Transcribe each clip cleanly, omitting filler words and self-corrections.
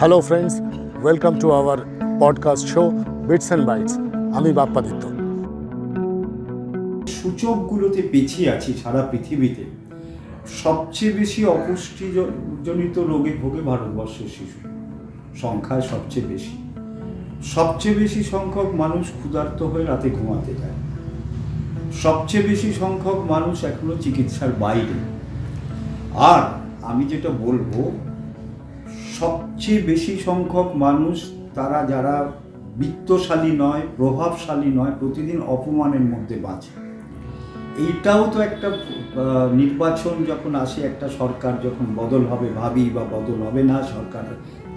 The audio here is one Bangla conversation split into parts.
Hello friends, welcome to our podcast show bits and bytes. আমি বাপ্পাদিত্য। সূচকগুলোতে পিছিয়ে আছি সারা পৃথিবীতে। সবচেয়ে বেশি অপুষ্টিজনিত রোগে ভোগে ভারতবর্ষের শিশু, সংখ্যায় সবচেয়ে বেশি সংখ্যক মানুষ ক্ষুধার্ত হয়ে রাতে ঘুমাতে যায়, সবচেয়ে বেশি সংখ্যক মানুষ এখনো চিকিৎসার বাইরে। আর আমি যেটা বলবো, সবচেয়ে বেশি সংখ্যক মানুষ তারা যারা বিত্তশালী নয়, প্রভাবশালী নয়, প্রতিদিন অপমানের মধ্যে বাঁচে। এইটাও তো একটা নির্বাচন যখন আসে, একটা সরকার যখন বদল হবে, ভাবি বা বদল হবে না, সরকার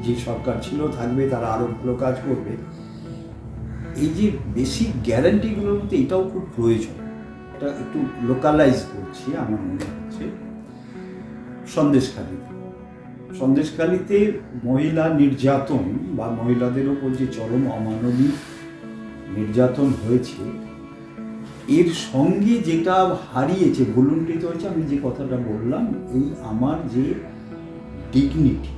যে সরকার ছিল থাকবে, তারা আরও ভালো কাজ করবে। এই যে বেসিক গ্যারান্টিগুলোর মধ্যে এটাও খুব প্রয়োজন। এটা একটু লোকালাইজ করছি, আমার মনে হচ্ছে সন্দেশখালিতে মহিলা নির্যাতন বা মহিলাদের ওপর যে চরম অমানবিক নির্যাতন হয়েছে, এর সঙ্গে যেটা হারিয়েছে, ভুলুণ্ঠিত হয়েছে, আমি যে কথাটা বললাম, এই আমার যে ডিগনিটি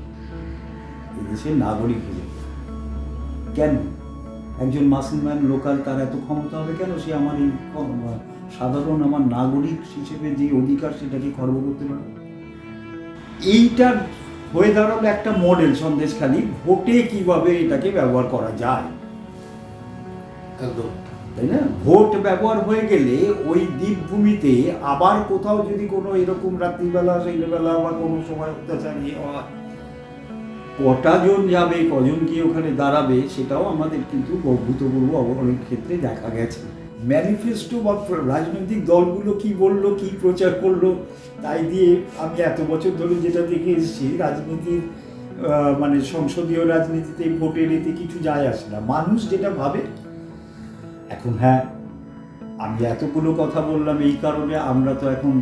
এদেশের নাগরিক হিসেবে। কেন একজন মুসলমান লোকাল তার এত ক্ষমতা হবে কেন? সে আমার এই সাধারণ আমার নাগরিক হিসেবে যে অধিকার সেটাকে খর্ব করতে পারে। এইটা হয়ে দাঁড়ালো একটা মডেল সন্দেশখালি, ভোটে কিভাবে এটাকে ব্যবহার করা যায়। একদম তাই না? ভোট ব্যবহার হয়ে গেলে ওই দ্বীপভূমিতে আবার কোথাও যদি কোনো এরকম রাত্রিবেলা সেইবেলা বা কোনো সময় অত্যাচার হয়, কটা জন যাবে, কজন গিয়ে ওখানে দাঁড়াবে, সেটাও আমাদের কিন্তু ভূতপূর্ব অনেক ক্ষেত্রে দেখা গেছে। ম্যানিফেস্টো বা রাজনৈতিক দলগুলো কি বললো, কি প্রচার করলো, তাই দিয়ে আমি এত বছর ধরে যেটা দেখে এসেছি, রাজনীতির মানে সংসদীয় রাজনীতিতে ভোটের এতে কিছু যায় আসে না। মানুষ যেটা ভাবে এখন, হ্যাঁ আমি এতগুলো কথা বললাম এই কারণে, আমরা তো এখন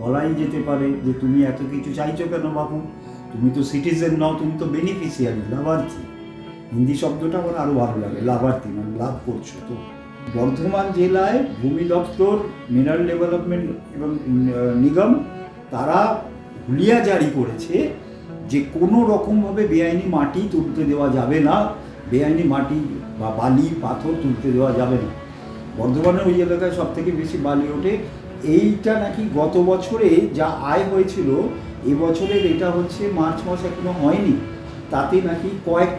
বলাই যেতে পারে যে তুমি এত কিছু চাইছো কেন বাবু, তুমি তো সিটিজেন নও, তুমি তো বেনিফিশিয়ারি, লাভার্থী। হিন্দি শব্দটা আমার আরও ভালো লাগে, লাভার্থী মানে লাভ করছো। তো বর্ধমান জেলায় ভূমি দপ্তর, মিনারেল ডেভেলপমেন্ট এবং নিগম তারা হুলিয়া জারি করেছে যে কোনো রকমভাবে বেআইনি মাটি তুলতে দেওয়া যাবে না, বেআইনি মাটি বা বালি পাথর তুলতে দেওয়া যাবে না। বর্ধমানের ওই এলাকায় সব থেকে বেশি বালি ওঠে। এইটা নাকি গত বছরে যা আয় হয়েছিল, এবছরের এটা হচ্ছে মার্চ মাস এখনো হয়নি, তাতে নাকি কয়েক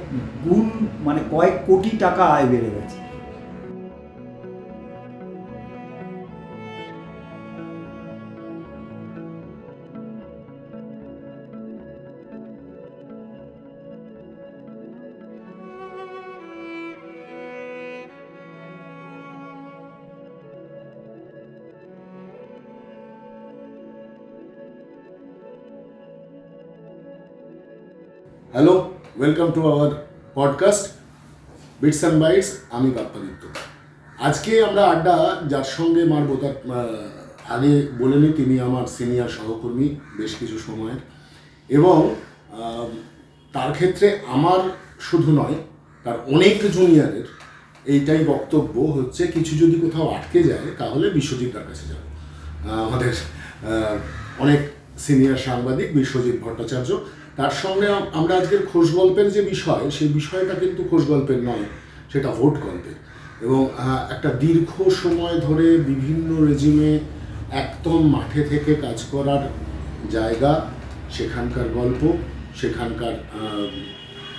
গুণ মানে কয়েক কোটি টাকা আয় বেড়ে গেছে। Hello, welcome to our podcast bits and bytes. আমি বাপ্পাদিত্য। আজকে আমরা আড্ডা যার সঙ্গে মারবো তার আগে বলে নিই, তিনি আমার সিনিয়র সহকর্মী বেশ কিছু সময়ের, এবং তার ক্ষেত্রে আমার শুধু নয়, তার অনেক জুনিয়রের এইটাই বক্তব্য হচ্ছে, কিছু যদি কোথাও আটকে যায় তাহলে বিশ্বজিৎটার কাছে যাবে। আমাদের অনেক সিনিয়র সাংবাদিক বিশ্বজিৎ ভট্টাচার্য, তার সঙ্গে আমরা আজকের খোশ গল্পের যে বিষয়, সেই বিষয়টা কিন্তু খোশ গল্পের নয়, সেটা ভোট গল্পের। এবং একটা দীর্ঘ সময় ধরে বিভিন্ন রেজিমে একদম মাঠে থেকে কাজ করার জায়গা, সেখানকার গল্প, সেখানকার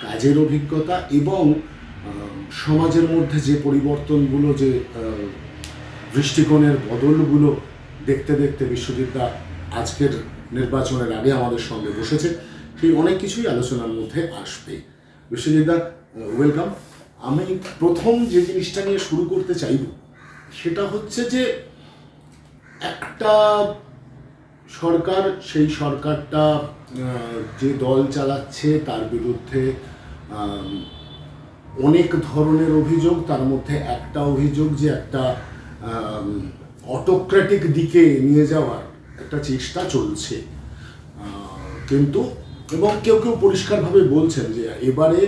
কাজের অভিজ্ঞতা এবং সমাজের মধ্যে যে পরিবর্তনগুলো, যে দৃষ্টিকোণের বদলগুলো দেখতে দেখতে বিশ্বজিৎদা আজকের নির্বাচনের আগে আমাদের সঙ্গে বসেছে। সেই অনেক কিছুই আলোচনার মধ্যে আসবে। বিশ্বজিৎদা, ওয়েলকাম। আমি প্রথম যে জিনিসটা নিয়ে শুরু করতে চাইব সেটা হচ্ছে যে একটা সরকার, সেই সরকারটা যে দল চালাচ্ছে তার বিরুদ্ধে অনেক ধরনের অভিযোগ, তার মধ্যে একটা অভিযোগ যে একটা অটোক্রেটিক দিকে নিয়ে যাওয়ার একটা চেষ্টা চলছে, কিন্তু এবং কেউ কেউ পরিষ্কারভাবে বলছেন যে এবারে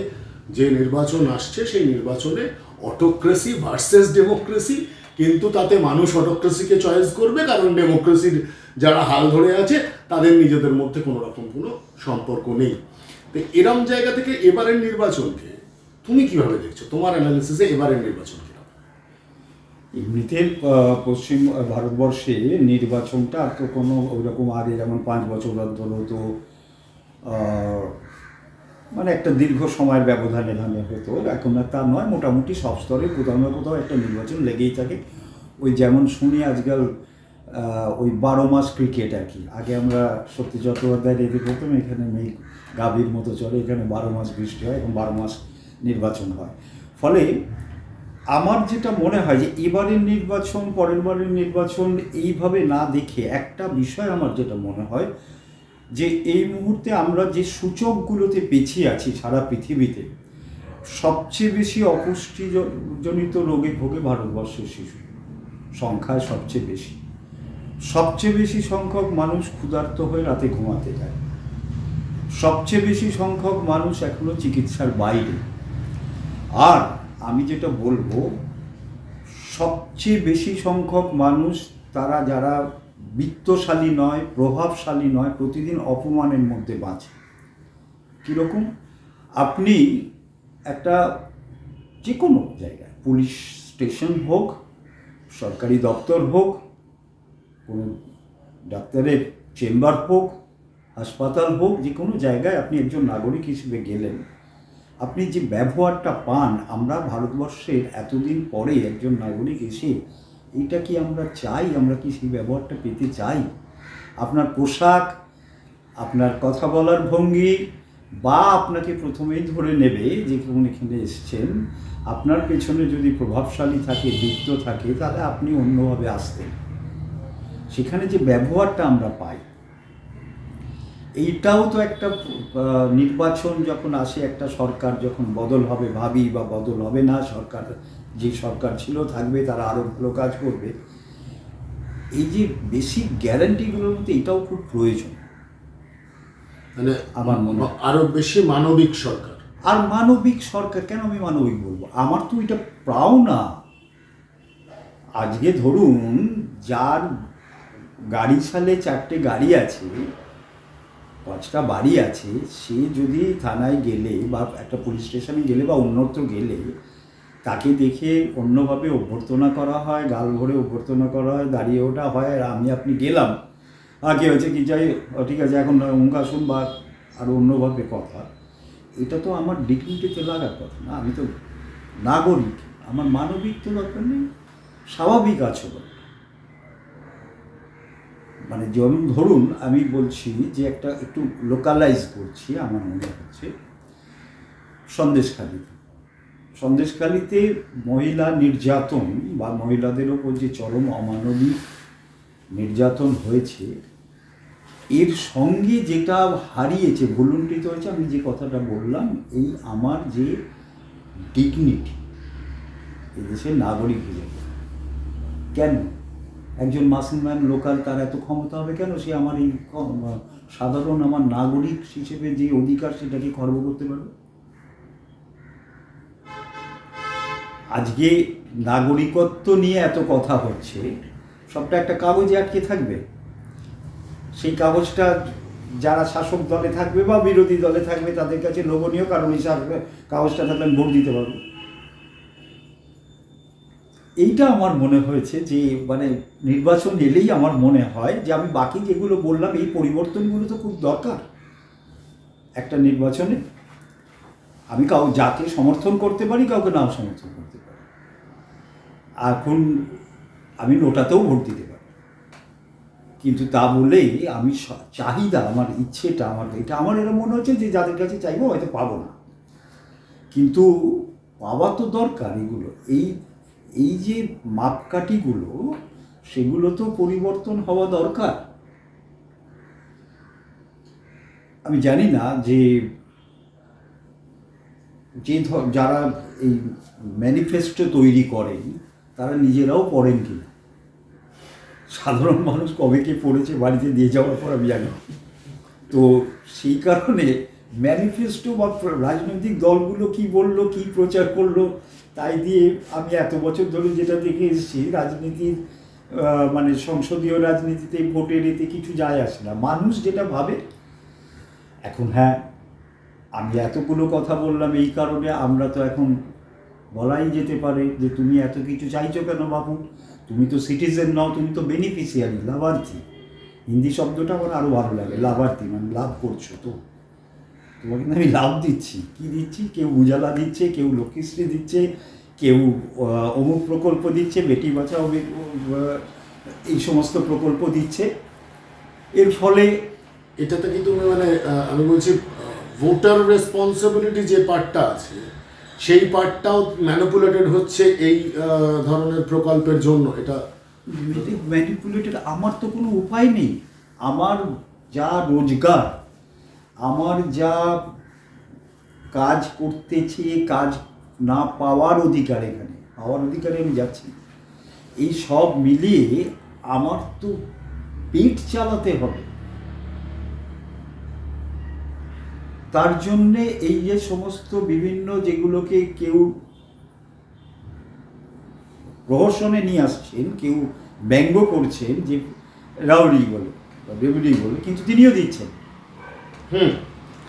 যে নির্বাচন আসছে সেই নির্বাচনে অটোক্রেসি ভার্সেস ডেমোক্রেসি, কিন্তু তাতে মানুষ অটোক্রেসিকে চয়েস করবে, কারণ ডেমোক্রেসির যারা হাল ধরে আছে তাদের নিজেদের মধ্যে কোনো রকম কোনো সম্পর্ক নেই। তো এরম জায়গা থেকে এবারের নির্বাচনকে তুমি কিভাবে দেখছো, তোমার অ্যানালিসিসে এবারের নির্বাচন কিরকম? এমনিতে পশ্চিম ভারতবর্ষে নির্বাচনটা আর তো কোনো ওইরকম আগে যেমন 5 বছর অন্তর হতো, মানে একটা দীর্ঘ সময়ের ব্যবধান এখানে হতো, এখন আর তা নয়। মোটামুটি সব স্তরে কোথাও না কোথাও একটা নির্বাচন লেগেই থাকে। ওই যেমন শুনি আজকাল ওই 12 মাস ক্রিকেট আর কি। আগে আমরা সত্যি চট্টোপাধ্যায় রেখে করতাম এখানে মেঘ গাভীর মতো চলে, এখানে 12 মাস বৃষ্টি হয় এবং 12 মাস নির্বাচন হয়। ফলে আমার যেটা মনে হয় যে এবারের নির্বাচন পরের বারের নির্বাচন এইভাবে না দেখে একটা বিষয় আমার যেটা মনে হয় যে এই মুহূর্তে আমরা যে সূচকগুলোতে পিছিয়ে আছি সারা পৃথিবীতে, সবচেয়ে বেশি অপুষ্টিজনিত রোগে ভোগে ভারতবর্ষের শিশু সংখ্যায় সবচেয়ে বেশি সংখ্যক মানুষ ক্ষুধার্ত হয়ে রাতে ঘুমাতে যায়, সবচেয়ে বেশি সংখ্যক মানুষ এখনো চিকিৎসার বাইরে। আর আমি যেটা বলবো, সবচেয়ে বেশি সংখ্যক মানুষ তারা যারা বিত্তশালী নয়, প্রভাবশালী নয়, প্রতিদিন অপমানের মধ্যে বাঁচে। কীরকম? আপনি একটা যে কোনো জায়গায়, পুলিশ স্টেশন হোক, সরকারি দপ্তর হোক, কোনো ডাক্তারের চেম্বার হোক, হাসপাতাল হোক, যে কোনো জায়গায় আপনি একজন নাগরিক হিসেবে গেলেন, আপনি যে ব্যবহারটা পান, আমরা ভারতবর্ষের এতদিন পরে একজন নাগরিক এসে এইটা কি আমরা চাই? আমরা কি সেই ব্যবহারটা পেতে চাই? আপনার পোশাক, আপনার কথা বলার ভঙ্গি, বা আপনাকে প্রথমেই ধরে নেবে যে কোন এখানে এসছেন, আপনার পেছনে যদি প্রভাবশালী থাকে, বিত্ত থাকে, তাহলে আপনি অন্যভাবে আসতেন। সেখানে যে ব্যবহারটা আমরা পাই, এইটাও তো একটা নির্বাচন যখন আসে, একটা সরকার যখন বদল হবে ভাবি, বা বদল হবে না, সরকার যে সরকার ছিল থাকবে, তারা আরও ভালো কাজ করবে, এই যে বেসিক গ্যারান্টিগুলোর মধ্যে এটাও খুব প্রয়োজন। মানে আমার মনে হয় আরো বেশি মানবিক সরকার। আর মানবিক সরকার কেন আমি মানবিক বলবো? আমার তো এটা প্রাও না। আজকে ধরুন যার গাড়ি সালে 4টে গাড়ি আছে, 5টা বাড়ি আছে, সে যদি থানায় গেলে বা একটা পুলিশ স্টেশনে গেলে বা অন্যত্র গেলে, তাকে দেখে অন্যভাবে অভ্যর্থনা করা হয়, গাল ভরে অভ্যর্থনা করা হয়, দাঁড়িয়ে ওঠা হয়, আর আপনি গেলাম, কি হয়েছে, কি যাই, ঠিক আছে এখন অঙ্ক আসুন, বা আরও অন্যভাবে কথা, এটা তো আমার ডিগনিটিতে লাগার কথা না। আমি তো নাগরিক, আমার মানবিক তো দরকার নেই, স্বাভাবিক আচরণ। মানে যেমন ধরুন আমি বলছি যে একটা একটু লোকালাইজ করছি, আমার মনে হচ্ছে সন্দেশখালিতে মহিলা নির্যাতন বা মহিলাদের ওপর যে চরম অমানবিক নির্যাতন হয়েছে, এর সঙ্গে যেটা হারিয়েছে, ভুলুণ্ঠিত হয়েছে, আমি যে কথাটা বললাম, এই আমার যে ডিগনিটি এদেশের নাগরিক হিসেবে, কেন একজন মাসলম্যান লোকাল তার এত ক্ষমতা হবে কেন? সে আমার এই সাধারণ আমার নাগরিক হিসেবে যে অধিকার, সেটাকে খর্ব করতে পারবে? আজকে নাগরিকত্ব নিয়ে এত কথা হচ্ছে, সবটা একটা কাগজে আটকে থাকবে। সেই কাগজটা যারা শাসক দলে থাকবে বা বিরোধী দলে থাকবে তাদের কাছে লোভনীয়, কারণ এই কাগজটা থাকলে আমি ভোট দিতে পারবো। এইটা আমার মনে হয়েছে যে মানে নির্বাচন এলেই আমার মনে হয় যে আমি বাকি যেগুলো বললাম, এই পরিবর্তনগুলো তো খুব দরকার একটা নির্বাচনে। আমি যাকে সমর্থন করতে পারি, কাউকে নাও সমর্থন করতে পারি। এখন আমি নোটাতেও ভোট দিতে পারি, কিন্তু তা বলেই আমি চাহিদা, আমার ইচ্ছেটা, এটা আমার এরকম মনে হচ্ছে যে যাদের কাছে চাইবো হয়তো পাবো না, কিন্তু পাওয়া তো দরকার। এগুলো এই যে মাপকাঠিগুলো, সেগুলো তো পরিবর্তন হওয়া দরকার। আমি জানি না যে যারা এই ম্যানিফেস্টো তৈরি করেন তারা নিজেরাও পড়েন কিনা। সাধারণ মানুষ কবে কে পড়েছে বাড়িতে দিয়ে যাওয়ার পর আমি জানি। তো সেই কারণে ম্যানিফেস্টো বা রাজনৈতিক দলগুলো কি বললো, কি প্রচার করলো, তাই দিয়ে আমি এত বছর ধরে যেটা দেখে এসেছি, রাজনীতির মানে সংসদীয় রাজনীতিতে ভোটের এতে কিছু যায় আসে না। মানুষ যেটা ভাবে, এখন হ্যাঁ আমি এতগুলো কথা বললাম এই কারণে, আমরা তো এখন বলাই যেতে পারে যে তুমি এত কিছু চাইছো কেন বাবু, তুমি তো সিটিজেন নও, তুমি তো বেনিফিশিয়ারি, লাভার্থী। হিন্দি শব্দটা আমার আরও ভালো লাগে, লাভার্থী মানে লাভ করছো। তো তোমাকে কিন্তু আমি লাভ দিচ্ছি। কি দিচ্ছি? কেউ উজালা দিচ্ছে, কেউ লক্ষ্মীশ্রী দিচ্ছে, কেউ অমুক প্রকল্প দিচ্ছে, বেটি বাঁচাও এই সমস্ত প্রকল্প দিচ্ছে। এর ফলে এটাতে কিন্তু মানে আমি বলছি ভোটার রেসপন্সিবিলিটি যে পার্টটা আছে সেই পার্টটাও ম্যানিপুলেটেড হচ্ছে এই ধরনের প্রকল্পের জন্য। এটা ম্যানিপুলেটেড। আমার তো কোনো উপায় নেই। আমার যা রোজগার, আমার যা কাজ করতেছি, কাজ না পাওয়ার অধিকার, এখানে পাওয়ার অধিকারে আমি যাচ্ছি, এই সব মিলিয়ে আমার তো পেট চালাতে হবে। তার জন্যে এই যে সমস্ত বিভিন্ন যেগুলোকে কেউ প্রহসনে নিয়ে আসছেন, কেউ ব্যঙ্গ করছেন যে রাউডি বলে বা বেবুডি বলে, কিন্তু তিনিও দিচ্ছেন।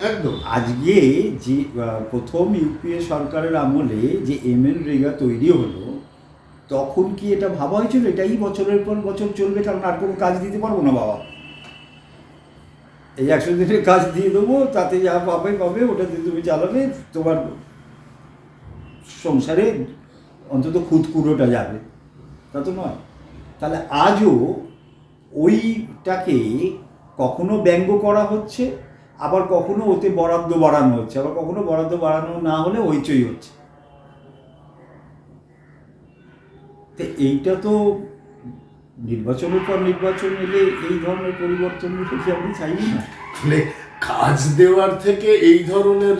একদম। আজকে যে প্রথম ইউপিএ সরকারের আমলে যে MNREGA তৈরি হলো, তখন কি এটা ভাবা হয়েছিল এটাই বছরের পর বছর চলবে, কারণ আর কোনো কাজ দিতে পারবো না বাবা, এই 100 দিনের কাজ দিয়ে দেবো, তাতে যা পাবে পাবে, ওটাতে তুমি চালাবে, তোমার সংসারে অন্তত খুদকুড়োটা যাবে, তা তো নয়। তাহলে আজও ওইটাকে কখনো ব্যঙ্গ করা হচ্ছে, আবার কখনো ওতে বরাদ্দ বাড়ানো হচ্ছে, আবার কখনো বরাদ্দ বাড়ানো না হলে হইচই হচ্ছে। তো এইটা তো নির্বাচনের পর নির্বাচন এলে এই ধরনের পরিবর্তন কি আপনি চাইবেন না? মানে কাজ দেওয়ার থেকে এই ধরনের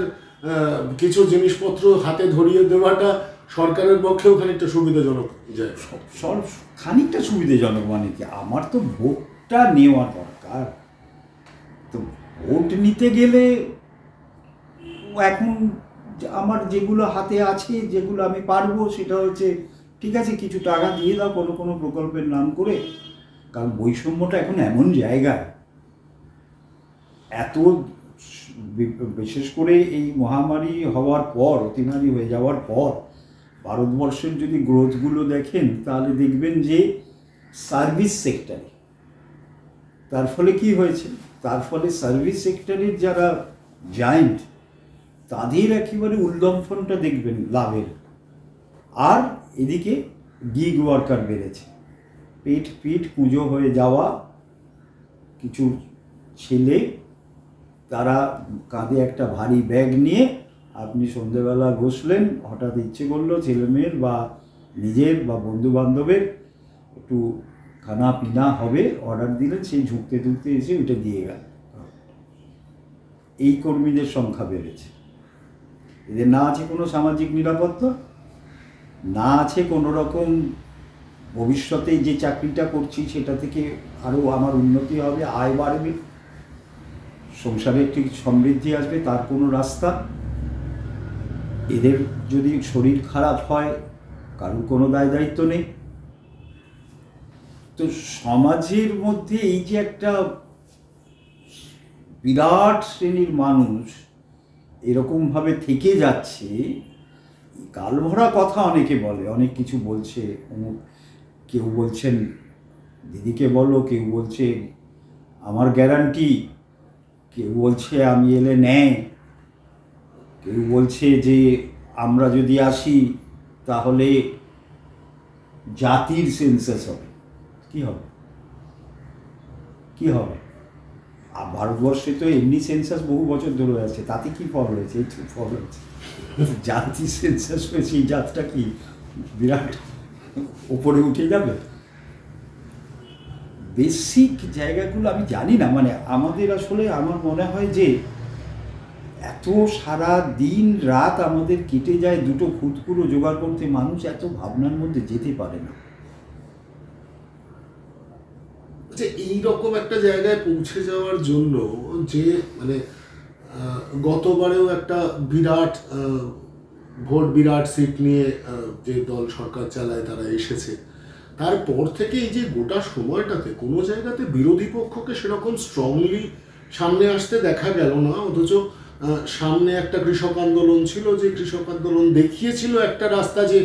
কিছু জিনিসপত্র হাতে ধরিয়ে দেওয়াটা সরকারের পক্ষেও খানিকটা সুবিধাজনক যায়। সব খানিকটা সুবিধাজনক মানে কি, আমার তো ভোটটা নেওয়া দরকার। তো ভোট নিতে গেলে এখন আমার যেগুলো হাতে আছে, যেগুলো আমি পারবো, সেটা হচ্ছে ঠিক আছে কিছু টাকা দিয়ে দাও কোনো কোনো প্রকল্পের নাম করে। কারণ বৈষম্যটা এখন এমন জায়গায়, এত বিশেষ করে এই মহামারী হওয়ার পর, অতিমারি হয়ে যাওয়ার পর ভারতবর্ষের যদি গ্রোথগুলো দেখেন, তাহলে দেখবেন যে সার্ভিস সেক্টরে, তার ফলে কি হয়েছে, তার ফলে সার্ভিস সেক্টরের যারা জায়েন্ট, তাদের একেবারে উল্লম্ফনটা দেখবেন লাভের। আর এদিকে গিগ ওয়ার্কার বেড়েছে, পিঠ পুজো হয়ে যাওয়া কিছু ছেলে, তারা কাঁধে একটা ভারী ব্যাগ নিয়ে আপনি সন্ধেবেলা বসলেন, হঠাৎ ইচ্ছে করলো ছেলেমেয়ের বা নিজের বা বন্ধু বান্ধবের একটু খানা পিনা হবে, অর্ডার দিলেন, সেই ঝুঁকতে ঝুঁকতে এসে ওইটা দিয়ে গেল। এই কর্মীদের সংখ্যা বেড়েছে। এদের না আছে কোনো সামাজিক নিরাপত্তা, না আছে কোনো রকম ভবিষ্যতে যে চাকরিটা করছি সেটা থেকে আরও আমার উন্নতি হবে, আয় বাড়বে, সংসারে একটি সমৃদ্ধি আসবে, তার কোনো রাস্তা। এদের যদি শরীর খারাপ হয়, কারোর কোনো দায় দায়িত্ব নেই। তো সমাজের মধ্যে এই যে একটা বিরাট শ্রেণীর মানুষ এরকমভাবে থেকে যাচ্ছে, গালভরা কথা অনেকে বলে, অনেক কিছু বলছে, কেউ বলছেন দিদিকে বলো, কেউ বলছে আমার গ্যারান্টি, কেউ বলছে আমি এলে নেয়, কেউ বলছে যে আমরা যদি আসি তাহলে জাতির সেন্সাস হবে। কি হবে? কি হবে? আর ভারতবর্ষে তো এমনি সেন্সাস বহু বছর ধরে আছে, তাতে কি ফল হয়েছে? এই ফল হয়েছে, জাতি সেন্সাস হয়েছে, এই জাতটা কি বিরাট ওপরে উঠে যাবে? বেসিক জায়গাগুলো আমি জানি না, মানে আমাদের আসলে আমার মনে হয় যে এত সারা দিন রাত আমাদের কেটে যায় দুটো খুদকুড়ো জোগাড় করতে, মানুষ এত ভাবনার মধ্যে যেতে পারে না। আচ্ছা, এইরকম একটা জায়গায় পৌঁছে যাওয়ার জন্য যে মানে গতবারেও একটা বিরাট ভোট, বিরাট সিট নিয়ে যে দল সরকার চালায় তারা এসেছে, তারপর থেকে এই যে গোটা সময়টাতে কোনো জায়গাতে বিরোধী পক্ষকে সেরকম স্ট্রংলি সামনে আসতে দেখা গেল না, অথচ সামনে একটা কৃষক আন্দোলন ছিল, যে কৃষক আন্দোলন দেখিয়েছিল একটা রাস্তা, যে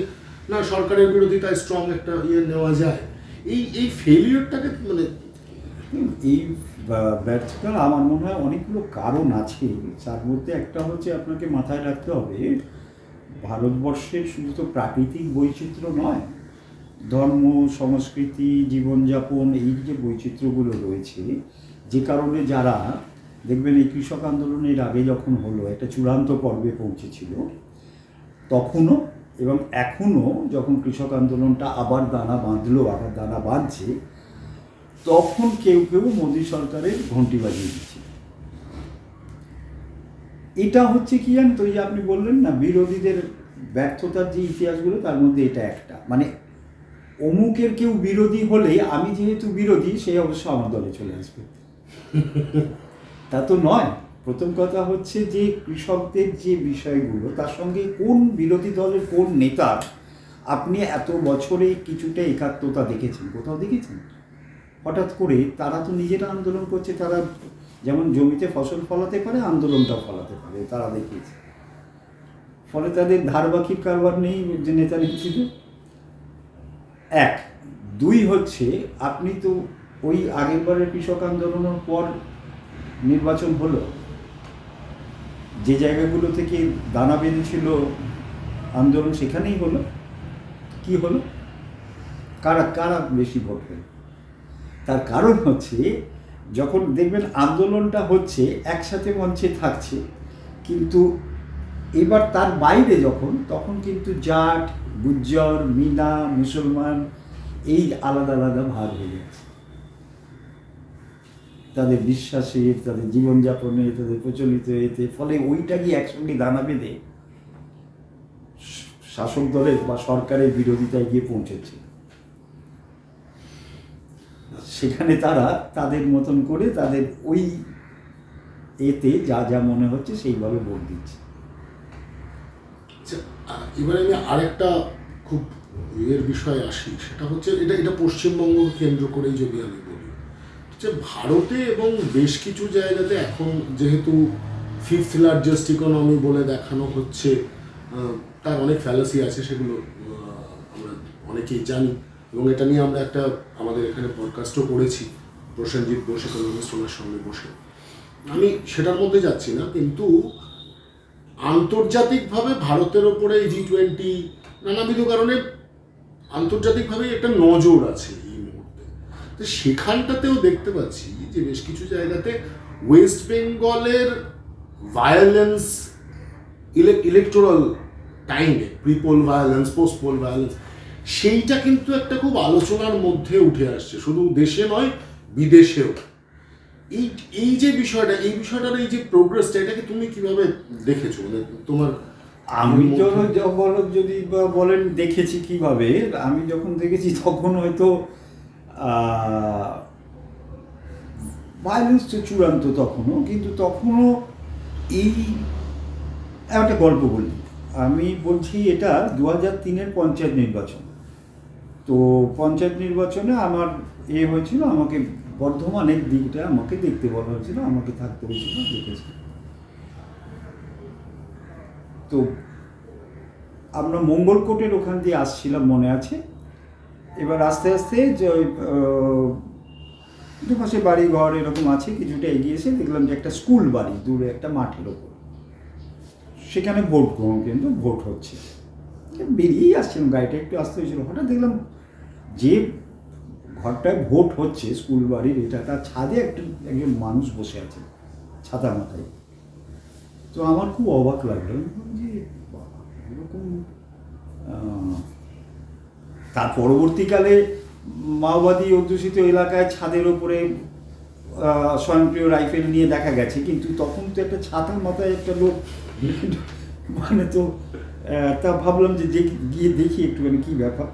না সরকারের বিরোধিতায় স্ট্রং একটা নেওয়া যায়। এই ফেলিওরটাকে মানে এই ব্যর্থতার আমার মনে হয় অনেকগুলো কারণ আছে। তার মধ্যে একটা হচ্ছে, আপনাকে মাথায় রাখতে হবে, ভারতবর্ষের শুধু তো প্রাকৃতিক বৈচিত্র্য নয়, ধর্ম, সংস্কৃতি, জীবনযাপন, এই যে বৈচিত্র্যগুলো রয়েছে, যে কারণে যারা দেখবেন এই কৃষক আন্দোলনের আগে যখন হলো, একটা চূড়ান্ত পর্বে পৌঁছেছিল, তখনও এবং এখনও যখন কৃষক আন্দোলনটা আবার দানা বাঁধলো, আবার দানা বাঁধছে, তখন কেউ কেউ মোদী সরকারের ঘন্টি বাজিয়ে দিচ্ছে। এটা হচ্ছে কি জানেন তো, এই যে আপনি বললেন না বিরোধীদের ব্যর্থতার যে ইতিহাসগুলো, তার মধ্যে এটা একটা। মানে অমুকের কেউ বিরোধী হলে আমি যেহেতু বিরোধী, সেই অবশ্য আমার দলে চলে আসবে, তা তো নয়। প্রথম কথা হচ্ছে যে কৃষকদের যে বিষয়গুলো, তার সঙ্গে কোন বিরোধী দলের কোন নেতার আপনি এত বছরে কিছুটা একাত্মতা দেখেছেন? কোথাও দেখেছেন? হঠাৎ করে তারা তো নিজেরা আন্দোলন করছে, তারা যেমন জমিতে ফসল ফলাতে পারে, আন্দোলনটাও ফলাতে পারে, তারা দেখিয়েছে। ফলে তাদের ধার বাকির কারবার নেই যে নেতা নেত্রীদের। এক। দুই হচ্ছে, আপনি তো ওই আগেরবারের কৃষক আন্দোলনের পর নির্বাচন হলো, যে জায়গাগুলো থেকে দানা বেঁধেছিল আন্দোলন, সেখানেই হলো। কি হলো? কারা কারা বেশি ভোট পেল? তার কারণ হচ্ছে, যখন দেখবেন আন্দোলনটা হচ্ছে, একসাথে মঞ্চে থাকছে, কিন্তু এবার তার বাইরে তখন কিন্তু জাট, গুজ্জর, মিনা, মুসলমান, এই আলাদা আলাদা ভাগ হয়ে যাচ্ছে তাদের বিশ্বাসে, তাদের জীবনযাপনে, তাদের প্রচলিত এতে। ফলে ওইটা গিয়ে একসঙ্গে দানা বেঁধে শাসক দলের বা সরকারের বিরোধিতায় গিয়ে পৌঁছেছে। সেখানে তারা তাদের মতন করে তাদের ওই এতে যা যা মনে হচ্ছে সেইভাবে ভোট দিচ্ছে। এবারে আমি আরেকটা খুব বিষয়ে আসি, সেটা হচ্ছে এটা পশ্চিমবঙ্গ কেন্দ্র করেই যদি আমি বলি, যে ভারতে এবং বেশ কিছু জায়গাতে এখন যেহেতু ফিফথ লার্জেস্ট ইকোনমি বলে দেখানো হচ্ছে, তার অনেক ফ্যালাসি আছে, সেগুলো আমরা অনেকেই জানি, এবং এটা নিয়ে আমরা একটা আমাদের এখানে পডকাস্টও করেছি প্রসেনজিৎ বোস ইকোনমিস্ট, ওনার সঙ্গে বসে। আমি সেটার মধ্যে যাচ্ছি না, কিন্তু আন্তর্জাতিকভাবে ভারতের ওপরে G20 নানাবিধ কারণে আন্তর্জাতিকভাবে একটা নজর আছে এই মুহূর্তে। তো সেখানটাতেও দেখতে পাচ্ছি যে বেশ কিছু জায়গাতে ওয়েস্ট বেঙ্গলের ভায়োলেন্স, ইলেকটোরাল টাইমে, pre-poll violence, post pole violence, সেইটা কিন্তু একটা খুব আলোচনার মধ্যে উঠে আসছে, শুধু দেশে নয় বিদেশেও। এই যে বিষয়টা, এই বিষয়টার এই যে প্রোগ্রেসটা, এটাকে তুমি কিভাবে দেখেছো? মানে তোমার, আমি তো যদি বলেন দেখেছি কিভাবে, আমি যখন দেখেছি তখন হয়তো ভায়োলেন্স তো চূড়ান্ত তখনও, কিন্তু তখনও এই একটা গল্প বলি। আমি বলছি, এটা 2003-এর পঞ্চায়েত নির্বাচন। তো পঞ্চায়েত নির্বাচনে আমার হয়েছিল, আমাকে বর্ধমানের দিকটা আমাকে দেখতে বলা হয়েছিল, আমাকে থাকতে হয়েছিল, দেখেছি। তো আমরা মঙ্গলকোটের ওখান দিয়ে আসছিলাম, মনে আছে। এবার আস্তে আস্তে যে দুপাশে বাড়ি ঘর এরকম আছে, কিছুটা এগিয়ে এসে দেখলাম যে একটা স্কুল বাড়ি দূরে একটা মাঠের ওপর, সেখানে ভোট গ্রহণ কেন্দ্র, ভোট হচ্ছে। বেরিয়েই আসছিলাম, গাড়িটা একটু আসতে হয়েছিল, হঠাৎ দেখলাম যে ঘরটায় ভোট হচ্ছে স্কুল বাড়ির, এটা তার ছাদে একজন মানুষ বসে আছে ছাতা মাথায়। তো আমার খুব অবাক লাগলো যে এরকম। তার পরবর্তীকালে মাওবাদী অধ্যুষিত এলাকায় ছাদের ওপরে স্বয়ংক্রিয় রাইফেল নিয়ে দেখা গেছে, কিন্তু তখন তো একটা ছাতা মাথায় একটা লোক, মানে তো তা ভাবলাম যে গিয়ে দেখি একটুখানি কী ব্যাপার।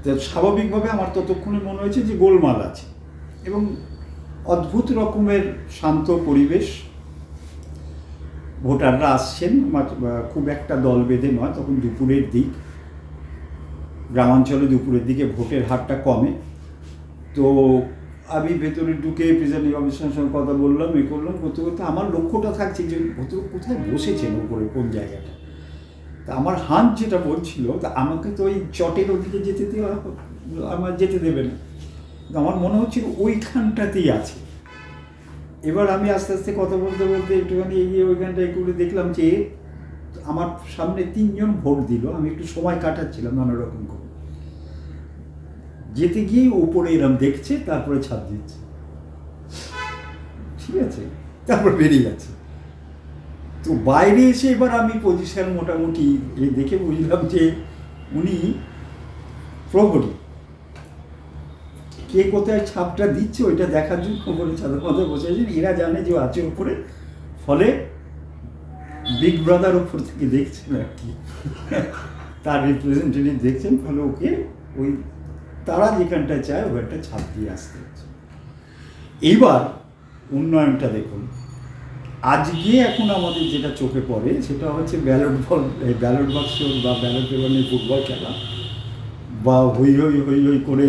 তো স্বাভাবিকভাবে আমার ততক্ষণে মনে হয়েছে যে গোলমাল আছে, এবং অদ্ভুত রকমের শান্ত পরিবেশ। ভোটাররা আসছেন, খুব একটা দল বেঁধে নয়, তখন দুপুরের দিক, গ্রামাঞ্চলে দুপুরের দিকে ভোটের হারটা কমে। তো আমি ভেতরে ঢুকে প্রিজাইডিং অফিসারের সঙ্গে কথা বললাম, এ করলাম, করতে করতে আমার লক্ষ্যটা থাকছে যে ভদ্রলোক কোথায় বসেছেন উপরে, কোন জায়গাটা। তা আমার হাত যেটা বলছিল, তা আমাকে তো ওই চটের ওদিকে যেতে দেওয়া, আমার যেতে দেবে না, আমার মনে হচ্ছিল ওইখানটাতেই আছে। এবার আমি আস্তে আস্তে কথা বলতে বলতে একটুখানি এগিয়ে ওইখানটা করে দেখলাম যে আমার সামনে 3 জন ভোট দিল। আমি একটু সময় কাটাচ্ছিলাম নানা রকম করে, যেতে গিয়ে ওপরে এরম দেখছে, তারপরে ছাপ দিচ্ছে, ঠিক আছে, তারপর বেরিয়ে যাচ্ছে। তো বাইরে এসে এবার আমি পজিশন মোটামুটি দেখে বুঝলাম যে উনি প্রহরী, কে কোথায় ছাপটা দিচ্ছে ওইটা দেখার জন্য উপরে ছাদের মধ্যে বসে আছেন। এরা জানে যে আছে উপরে, ফলে বিগ ব্রাদার উপর থেকে দেখছেন আর কি, তার রিপ্রেজেন্টেটিভ দেখছেন, ফলে ওকে ওই তারা যেখানটা চায় ওখানটা ছাপ দিয়ে আসতে হচ্ছে। এইবার উন্নয়নটা দেখুন, আজকে এখন আমাদের যেটা চোখে পড়ে সেটা হচ্ছে ব্যালট বাক্স বা ব্যালট পেপারে ফুটবল খেলা, বা হই হই করে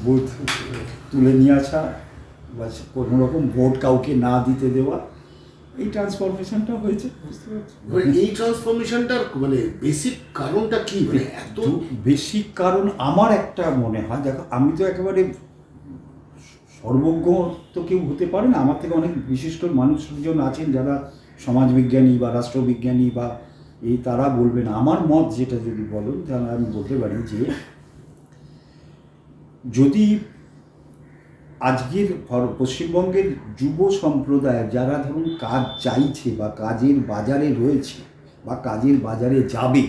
বুথ তুলে নিয়ে আসা, বা কোনো রকম ভোট কাউকে না দিতে দেওয়া, এই ট্রান্সফরমেশনটা হয়েছে, বুঝতে পারছি। এই ট্রান্সফরমেশনটার মানে বেসিক কারণটা কি? মানে এত বেসিক কারণ আমার একটা মনে হয়, দেখো আমি তো একেবারে সর্বজ্ঞ তো কেউ হতে পারে না, আমার থেকে অনেক বিশিষ্ট মানুষজন আছেন যারা সমাজবিজ্ঞানী বা রাষ্ট্রবিজ্ঞানী বা এই, তারা বলবেন। আমার মত যেটা যদি বলেন তাহলে আমি বলতে পারি যে যদি আজকের পশ্চিমবঙ্গের যুব সম্প্রদায় যারা ধরুন কাজ চাইছে বা কাজের বাজারে রয়েছে বা কাজের বাজারে যাবে,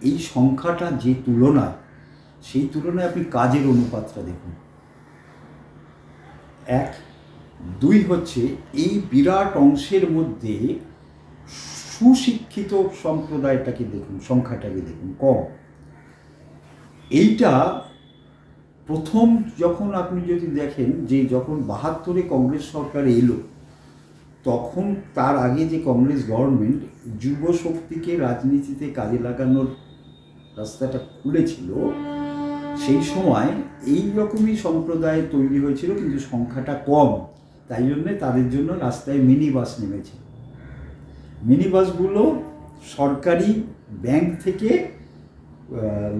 এই সংখ্যাটা যে তুলনায়, সেই তুলনায় আপনি কাজের অনুপাতটা দেখুন। 1, 2 হচ্ছে এই বিরাট অংশের মধ্যে সুশিক্ষিত সম্প্রদায়টাকে দেখুন, সংখ্যাটাকে দেখুন কম। এইটা প্রথম যখন আপনি যদি দেখেন যে যখন 72-এ কংগ্রেস সরকার এলো, তখন তার আগে যে কংগ্রেস গভর্নমেন্ট যুব শক্তিকে রাজনীতিতে কাজে লাগানোর রাস্তাটা খুলেছিল, সেই সময় এই রকমই সম্প্রদায় তৈরি হয়েছিল, কিন্তু সংখ্যাটা কম। তাই জন্যে তাদের জন্য রাস্তায় মিনি বাস নেমেছে। মিনি বাসগুলো সরকারি ব্যাংক থেকে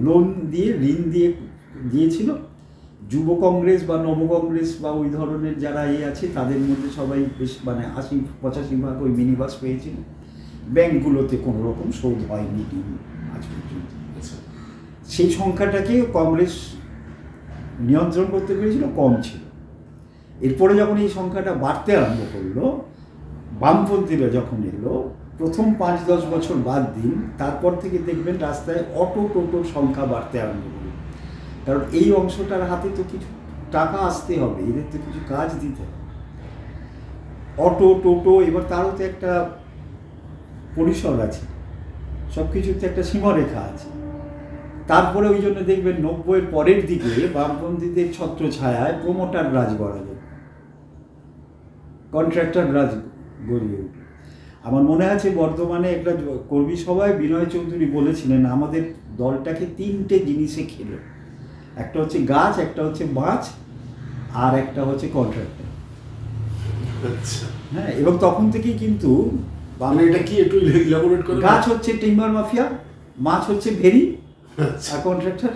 লোন দিয়ে, ঋণ দিয়ে দিয়েছিল। যুব কংগ্রেস বা নব কংগ্রেস বা ওই ধরনের যারা আছে তাদের মধ্যে সবাই বেশ মানে 80-85% ওই মিনি বাস পেয়েছিল। ব্যাংকগুলোতে কোনো রকম শোধ হয়নি আজ পর্যন্ত। সেই সংখ্যাটাকে কংগ্রেস নিয়ন্ত্রণ করতে পেরেছিল, কম ছিল। এরপরে যখন এই সংখ্যাটা বাড়তে আরম্ভ করলো, বামপন্থীরা যখন এলো, প্রথম 5-10 বছর বাদ দিন, তারপর থেকে দেখবেন রাস্তায় অটো টোটোর সংখ্যা বাড়তে আরম্ভ করলো। কারণ এই অংশটার হাতে তো কিছু টাকা আসতে হবে, এদের তো কিছু কাজ দিতে হবে। অটো টোটো, এবার তারও তো একটা পরিসর আছে, সব কিছুতে একটা সীমারেখা আছে। তারপরে ওই জন্য দেখবেন 90-এর পরের দিকে বামপন্থীদের ছত্র ছায়ায় প্রমোটার রাজ গড়া যায়, কন্ট্রাক্টর রাজ গড়িয়ে উঠে। আমার মনে আছে বর্ধমানে একটা কর্মী সভায় বিনয় চৌধুরী বলেছিলেন, আমাদের দলটাকে 3টে জিনিসে খেলো, একটা হচ্ছে গাছ, একটা হচ্ছে মাছ, আর একটা হচ্ছে কন্ট্রাক্টর। হ্যাঁ, এবং তখন থেকেই কিন্তু এটা কি একটু ইলাবোরেট করে? গাছ হচ্ছে টিম্বার মাফিয়া, মাছ হচ্ছে ভেরি, আর কন্ট্রাক্টর।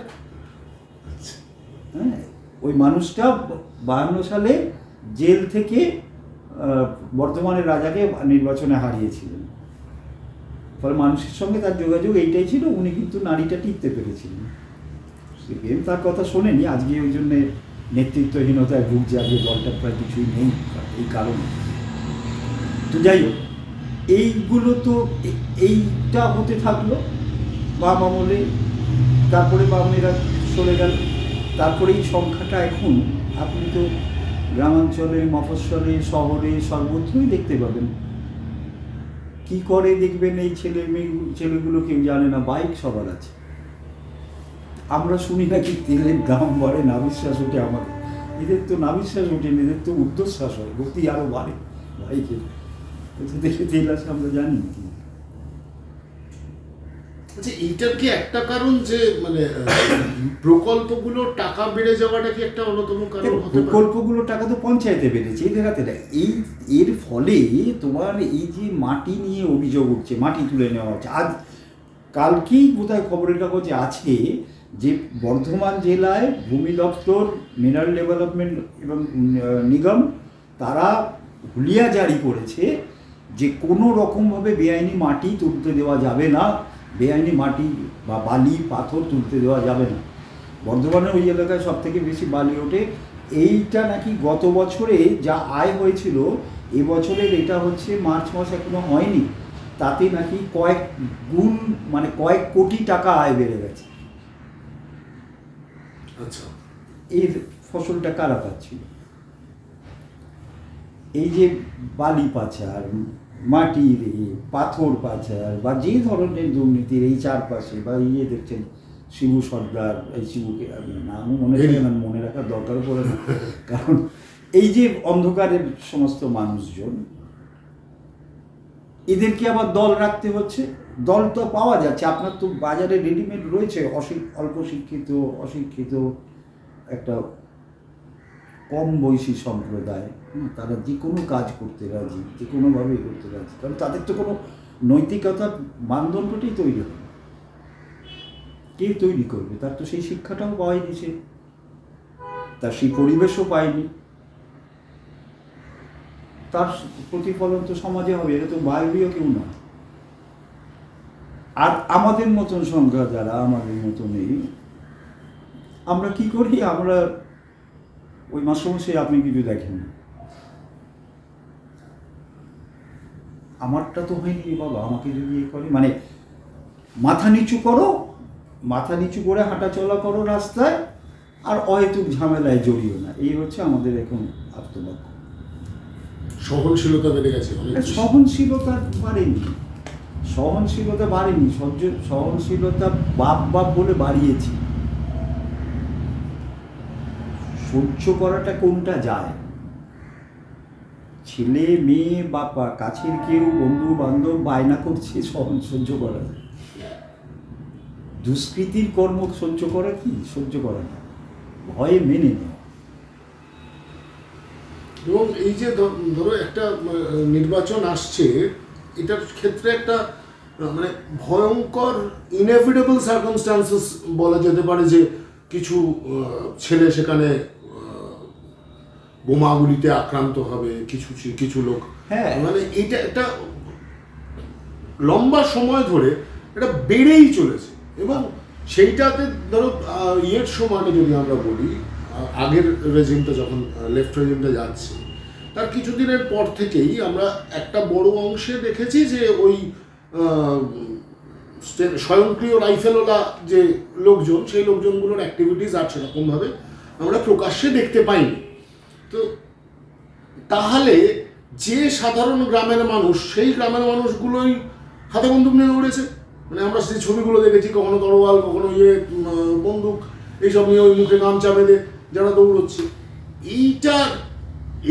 হ্যাঁ, ওই মানুষটা 52 সালে জেল থেকে বর্ধমানের রাজাকে নির্বাচনে হারিয়েছিলেন, ফলে মানুষের সঙ্গে তার যোগাযোগ এইটাই ছিল। উনি কিন্তু নারীটা টিকতে পেরেছিলেন। তার কথা শোনেনি, আজকে ওই জন্যে নেতৃত্বহীনতায় ভুগছে, আজকে দলটা প্রায় কিছুই নেই এই কারণে। তো যাই হোক, এইগুলো তো এইটা হতে থাকলো বাম আমলে, তারপরে বামেরা চলে গেল। তারপরে এই সংখ্যাটা এখন আপনি তো গ্রামাঞ্চলে, মফস্বলে, শহরে সর্বত্রই দেখতে পাবেন। কি করে দেখবেন, এই ছেলেগুলো কেউ জানে না, বাইক সবার আছে। আমরা শুনি নাকি তেলের দাম বাড়ে, নাবিশ্বাস ওঠে আমাদের। এদের তো নাবিশ্বাস ওঠেন, এদের তো ঊর্ধ্বশ্বাস হয়, গতি আরও বাড়ে বাইকের। কোথা থেকে তেল আসে আমরা জানি কি। আচ্ছা, এইটার কি একটা কারণ যে মানে প্রকল্পগুলো টাকা বেড়ে যাওয়াটা কি একটা অন্যতম কারণ হতে পারে? প্রকল্পগুলো টাকা তো পঞ্চায়েতে বেড়েছে, এদের হাতে দেয়। এর ফলে তোমার এই যে মাটি নিয়ে অভিযোগ উঠছে, মাটি তুলে নেওয়া হচ্ছে। আজ কালকেই বোধহয় খবরের কাগজে আছে যে বর্ধমান জেলায় ভূমি দপ্তর, মিনারেল ডেভেলপমেন্ট এবং নিগম তারা হুলিয়া জারি করেছে যে কোনো রকমভাবে বেআইনি মাটি তুলতে দেওয়া যাবে না, বেআইনি মাটি বা বালি পাথর তুলতে দেওয়া যাবে না। বর্ধমানের ওই এলাকায় সব থেকে বেশি বালি ওঠে। এইটা নাকি গত বছরে যা আয় হয়েছিল, এবছরের এটা হচ্ছে মার্চ মাস এখনো হয়নি, তাতে নাকি কয়েক গুণ মানে কয়েক কোটি টাকা আয় বেড়ে গেছে। আচ্ছা, এর ফসলটা কারা পাচ্ছিল? এই যে বালি পাচার, মাটির পাথর পাচার বা যে ধরনের দুর্নীতির এই চারপাশে, বা ইয়ে দেখছেন শিবু সর্দার, এই শিবুকে নাম মনে রাখার দরকার পড়ে না, কারণ এই যে অন্ধকারের সমস্ত মানুষজন, এদেরকে আবার দল রাখতে হচ্ছে। দল তো পাওয়া যাচ্ছে, আপনার তো বাজারে রেডিমেড রয়েছে। অল্প শিক্ষিত, অশিক্ষিত, একটা কম বয়সী সম্প্রদায়, তারা যে কোনো কাজ করতে রাজি, যে কোনোভাবেই করতে রাজি, কারণ তাদের তো কোনো নৈতিকতার মানদণ্ডটাই তৈরি হয়। কে তৈরি করবে? তার তো সেই শিক্ষাটাও পায়নি, সে তার সেই পরিবেশও পায়নি, তার প্রতিফলন তো সমাজে হবে, এটা তো বাইরেও কেউ নয়। আর আমাদের মতন সংখ্যা যারা, আমাদের মতনই, আমরা কি করি? আমরা ওই মাসে আপনি কিছু দেখেন, আমারটা তো হয়নি বাবা, আমাকে যদি এ করে, মানে মাথা নিচু করো, মাথা নিচু করে হাঁটা চলা করো রাস্তায়, আর অহেতুক ঝামেলায় জড়িও না। এই হচ্ছে আমাদের এখন আত্মবাক্য। সহনশীলতা বেড়ে গেছে। সহনশীলতা বাড়েনি, সহনশীলতা বাড়েনি, সহনশীলতা বাপ বলে বাড়িয়েছি। সহ্য করাটা কোনটা যায়? ছেলে মেয়ে বা কাছের কেউ, বন্ধু বান্ধব বায়না করছে, সহ্য করা যায়। দুষ্কৃতির কর্ম সহ্য করা কি? সহ্য করা না, ভয়ে মেনে নেওয়া। এবং এই যে ধরো একটা নির্বাচন আসছে, এটার ক্ষেত্রে একটা মানে ভয়ঙ্কর ইনএভিটেবল সার্কামস্টান্সেস বলা যেতে পারে, যে কিছু ছেলে সেখানে বোমাগুলিতে আক্রান্ত হবে, কিছু লোক, মানে এটা একটা লম্বা সময় ধরে এটা বেড়েই চলেছে। এবং সেইটাতে ধরো ইয়ের সময়টা যদি আমরা বলি, আগের রেজিমটা যখন লেফট রেজিমটা যাচ্ছে, তার কিছুদিনের পর থেকেই আমরা একটা বড় অংশে দেখেছি যে ওই স্বয়ংক্রিয় রাইফেলওয়ালা যে লোকজন, সেই লোকজনগুলোর অ্যাক্টিভিটিস আর সেরকমভাবে আমরা প্রকাশ্যে দেখতে পাইনি। তো তাহলে যে সাধারণ গ্রামের মানুষ, সেই গ্রামের মানুষগুলোই হাতে বন্দুক নিয়ে দৌড়েছে। মানে আমরা সেই ছবিগুলো দেখেছি, কখনো তরোয়াল, কখনো বন্দুক, এইসব নিয়ে ওই মুখে গামচা বেঁধে যারা দৌড়চ্ছে।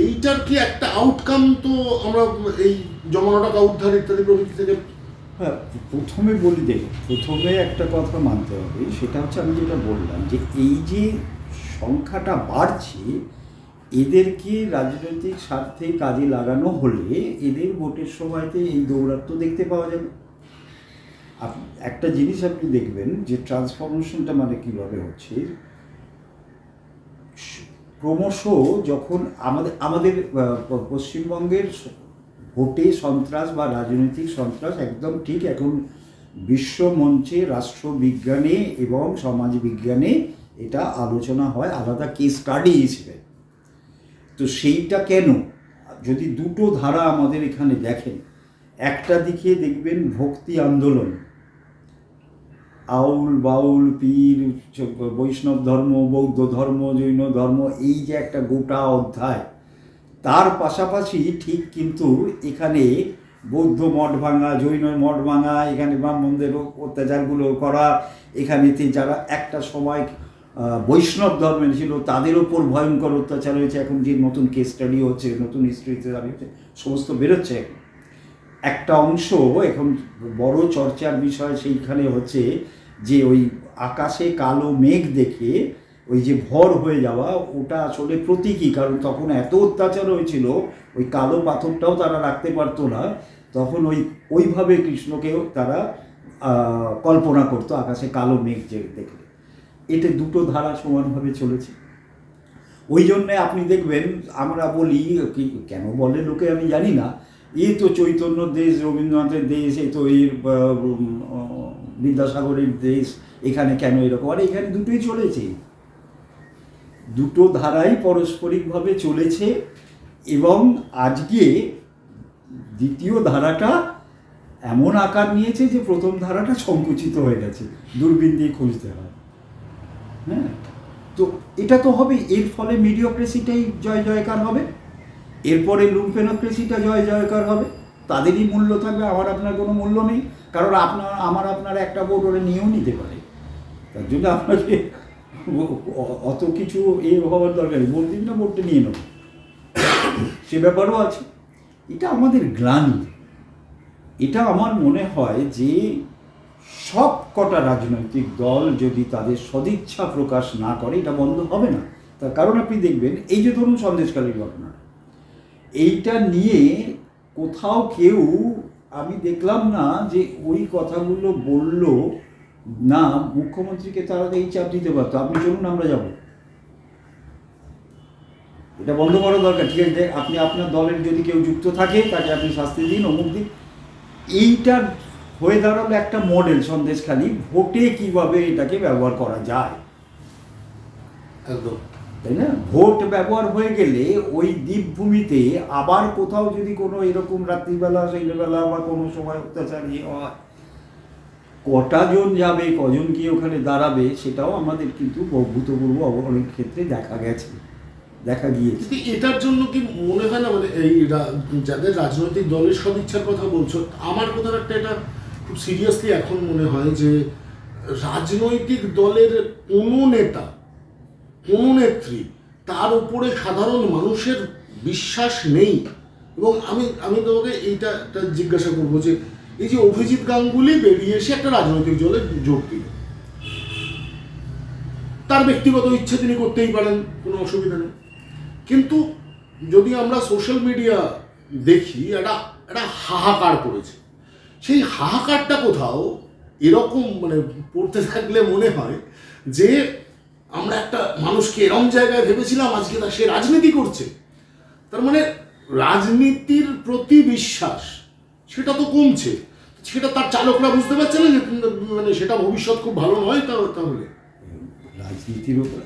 এইটার কি একটা আউটকাম তো আমরা এই জমানো টাকা উদ্ধার ইত্যাদি প্রভৃতি থেকে। হ্যাঁ, প্রথমে বলি, দেখো, প্রথমে একটা কথা মানতে হবে, সেটা হচ্ছে আমি যেটা বললাম, যে এই যে সংখ্যাটা বাড়ছে, এদেরকে রাজনৈতিক স্বার্থে কাজে লাগানো হলে এদের ভোটের সময়তে এই দৌরাত্ম্য দেখতে পাওয়া যাবে। একটা জিনিস আপনি দেখবেন যে ট্রান্সফরমেশনটা মানে কীভাবে হচ্ছে, ক্রমশ যখন আমাদের পশ্চিমবঙ্গের ভোটে সন্ত্রাস বা রাজনৈতিক সন্ত্রাস একদম ঠিক এখন বিশ্ব মঞ্চে, রাষ্ট্রবিজ্ঞানে এবং সমাজবিজ্ঞানে এটা আলোচনা হয় আলাদা কেস স্টাডি হিসেবে। তো সেইটা কেন? যদি দুটো ধারা আমাদের এখানে দেখেন, একটা দিকে দেখবেন ভক্তি আন্দোলন, আউল বাউল পীর, বৈষ্ণব ধর্ম, বৌদ্ধ ধর্ম, জৈন ধর্ম, এই যে একটা গোটা অধ্যায়, তার পাশাপাশি ঠিক কিন্তু এখানে বৌদ্ধ মঠ ভাঙা, জৈন মঠ ভাঙা, এখানে ব্রাহ্মণদের অত্যাচারগুলো করা, এখানেতে যারা একটা সময় বৈষ্ণব ধর্মের ছিল তাদের ওপর ভয়ঙ্কর অত্যাচার হয়েছে, এখন যে নতুন কেস স্টাডি হচ্ছে, নতুন হিস্ট্রিতে দাঁড়িয়ে হচ্ছে, সমস্ত বেরোচ্ছে। একটা অংশ এখন বড় চর্চার বিষয় সেইখানে হচ্ছে যে ওই আকাশে কালো মেঘ দেখে ওই যে ভর হয়ে যাওয়া, ওটা আসলে প্রতীকী। কারণ তখন এত অত্যাচার হয়েছিল, ওই কালো পাথরটাও তারা রাখতে পারতো না, তখন ওইভাবে কৃষ্ণকেও তারা কল্পনা করতো আকাশে কালো মেঘ যে দেখলে। এটা দুটো ধারা সমানভাবে চলেছে। ওই জন্যে আপনি দেখবেন আমরা বলি, কেন বলে লোকে আমি জানি না, এই তো চৈতন্য দেশ, রবীন্দ্রনাথের দেশ, এই তো এই বিদ্যাসাগরের দেশ, এখানে কেন এরকম? আর এখানে দুটোই চলেছে, দুটো ধারাই পারস্পরিকভাবে চলেছে। এবং আজকে দ্বিতীয় ধারাটা এমন আকার নিয়েছে যে প্রথম ধারাটা সংকুচিত হয়ে গেছে, দূরবীন দিয়ে খুঁজতে হয়। হ্যাঁ, তো এটা তো হবে। এর ফলে মিডিওক্রেসিটাই জয় জয়কার হবে, এরপরে লুম্পেনোক্রেসিটা জয় জয়কার হবে, তাদেরই মূল্য থাকবে, আমার আপনার কোনো মূল্য নেই। কারণ আপনার একটা ভোট ওরা নিয়েও নিতে পারে, তার জন্য আপনাকে অত কিছু হওয়ার দরকার নেই, ভোট দিন না, ভোটটা নিয়ে নেব, সে ব্যাপারও আছে। এটা আমাদের গ্লানি। এটা আমার মনে হয় যে সব কটা রাজনৈতিক দল যদি তাদের সদিচ্ছা প্রকাশ না করে, এটা বন্ধ হবে না। তার কারণ আপনি দেখবেন, এই যে ধরুন সন্দেশখালীর ঘটনা, এইটা নিয়ে কোথাও কেউ আমি দেখলাম না যে ওই কথাগুলো বলল না। মুখ্যমন্ত্রীকে তারা এই চাপ দিতে পারতো, আপনি চলুন আমরা যাব, এটা বন্ধ করা দরকার, ঠিক আছে, আপনি আপনার দলের যদি কেউ যুক্ত থাকে তাকে আপনি শাস্তি দিন, অমুক দিন। এইটা হয়ে দাঁড়ালো একটা মডেল সন্দেশখালী, ভোটে কিভাবে এটাকে ব্যবহার করা যায়, একদম তাই না? ভোট ব্যবহার হয়ে গেলে ওই দ্বীপভূমিতে আবার কোথাও যদি কোনো এরকম রাত্রিবেলা সন্ধ্যেবেলা বা কোনো সময় অত্যাচার হয়, কটা জন যাবে, কজন গিয়ে ওখানে দাঁড়াবে, সেটাও আমাদের কিন্তু ভূতপূর্ব অনেক ক্ষেত্রে দেখা গিয়েছে। এটার জন্য কি মনে হয় না, মানে এই যাদের রাজনৈতিক দলের সদিচ্ছার কথা বলছো, আমার কোথাও একটা এটা খুব সিরিয়াসলি এখন মনে হয় যে রাজনৈতিক দলের কোনো নেতা, কোনো নেত্রী, তার উপরে সাধারণ মানুষের বিশ্বাস নেই। এবং আমি তোমাকে এইটা জিজ্ঞাসা করবো যে এই যে অভিজিৎ গাঙ্গুলি বেরিয়ে এসে একটা রাজনৈতিক দলে যোগ দিল, তার ব্যক্তিগত ইচ্ছে তিনি করতেই পারেন, কোনো অসুবিধা নেই। কিন্তু যদি আমরা সোশ্যাল মিডিয়া দেখি, একটা হাহাকার পড়েছে। সেই হাহাকারটা কোথাও এরকম মানে পড়তে থাকলে মনে হয় যে আমরা একটা মানুষকে এরম জায়গায় ভেবেছিলাম, আজকে সে রাজনীতি করছে। তার মানে রাজনীতির প্রতি বিশ্বাস সেটা তো কমছে, সেটা তার চালকরা বুঝতে পারছে না যে মানে সেটা ভবিষ্যৎ খুব ভালো নয়। তাহলে রাজনীতির উপর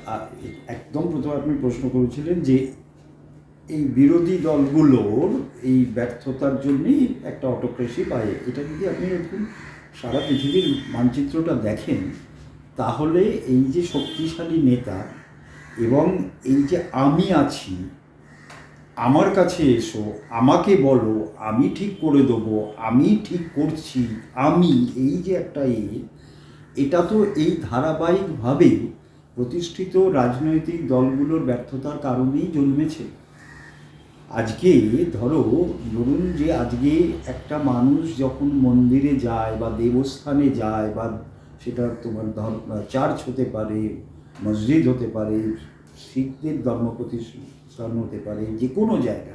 একদম প্রথমে আপনি প্রশ্ন করেছিলেন যে এই বিরোধী দলগুলোর এই ব্যর্থতার জন্যই একটা অটোক্রেসি পায়। এটা যদি আপনি একটু সারা পৃথিবীর মানচিত্রটা দেখেন, তাহলে এই যে শক্তিশালী নেতা এবং এই যে আমি আছি, আমার কাছে এসো, আমাকে বলো, আমি ঠিক করে দেবো, আমি ঠিক করছি, আমি এই যে একটা এটা তো এই ধারাবাহিকভাবে প্রতিষ্ঠিত রাজনৈতিক দলগুলোর ব্যর্থতার কারণেই জন্মেছে। আজকে ধরুন যে আজকে একটা মানুষ যখন মন্দিরে যায় বা দেবস্থানে যায়, বা সেটা তোমার চার্চ হতে পারে, মসজিদ হতে পারে, শিখদের ধর্ম প্রতিষ্ঠান হতে পারে, যে কোনো জায়গা,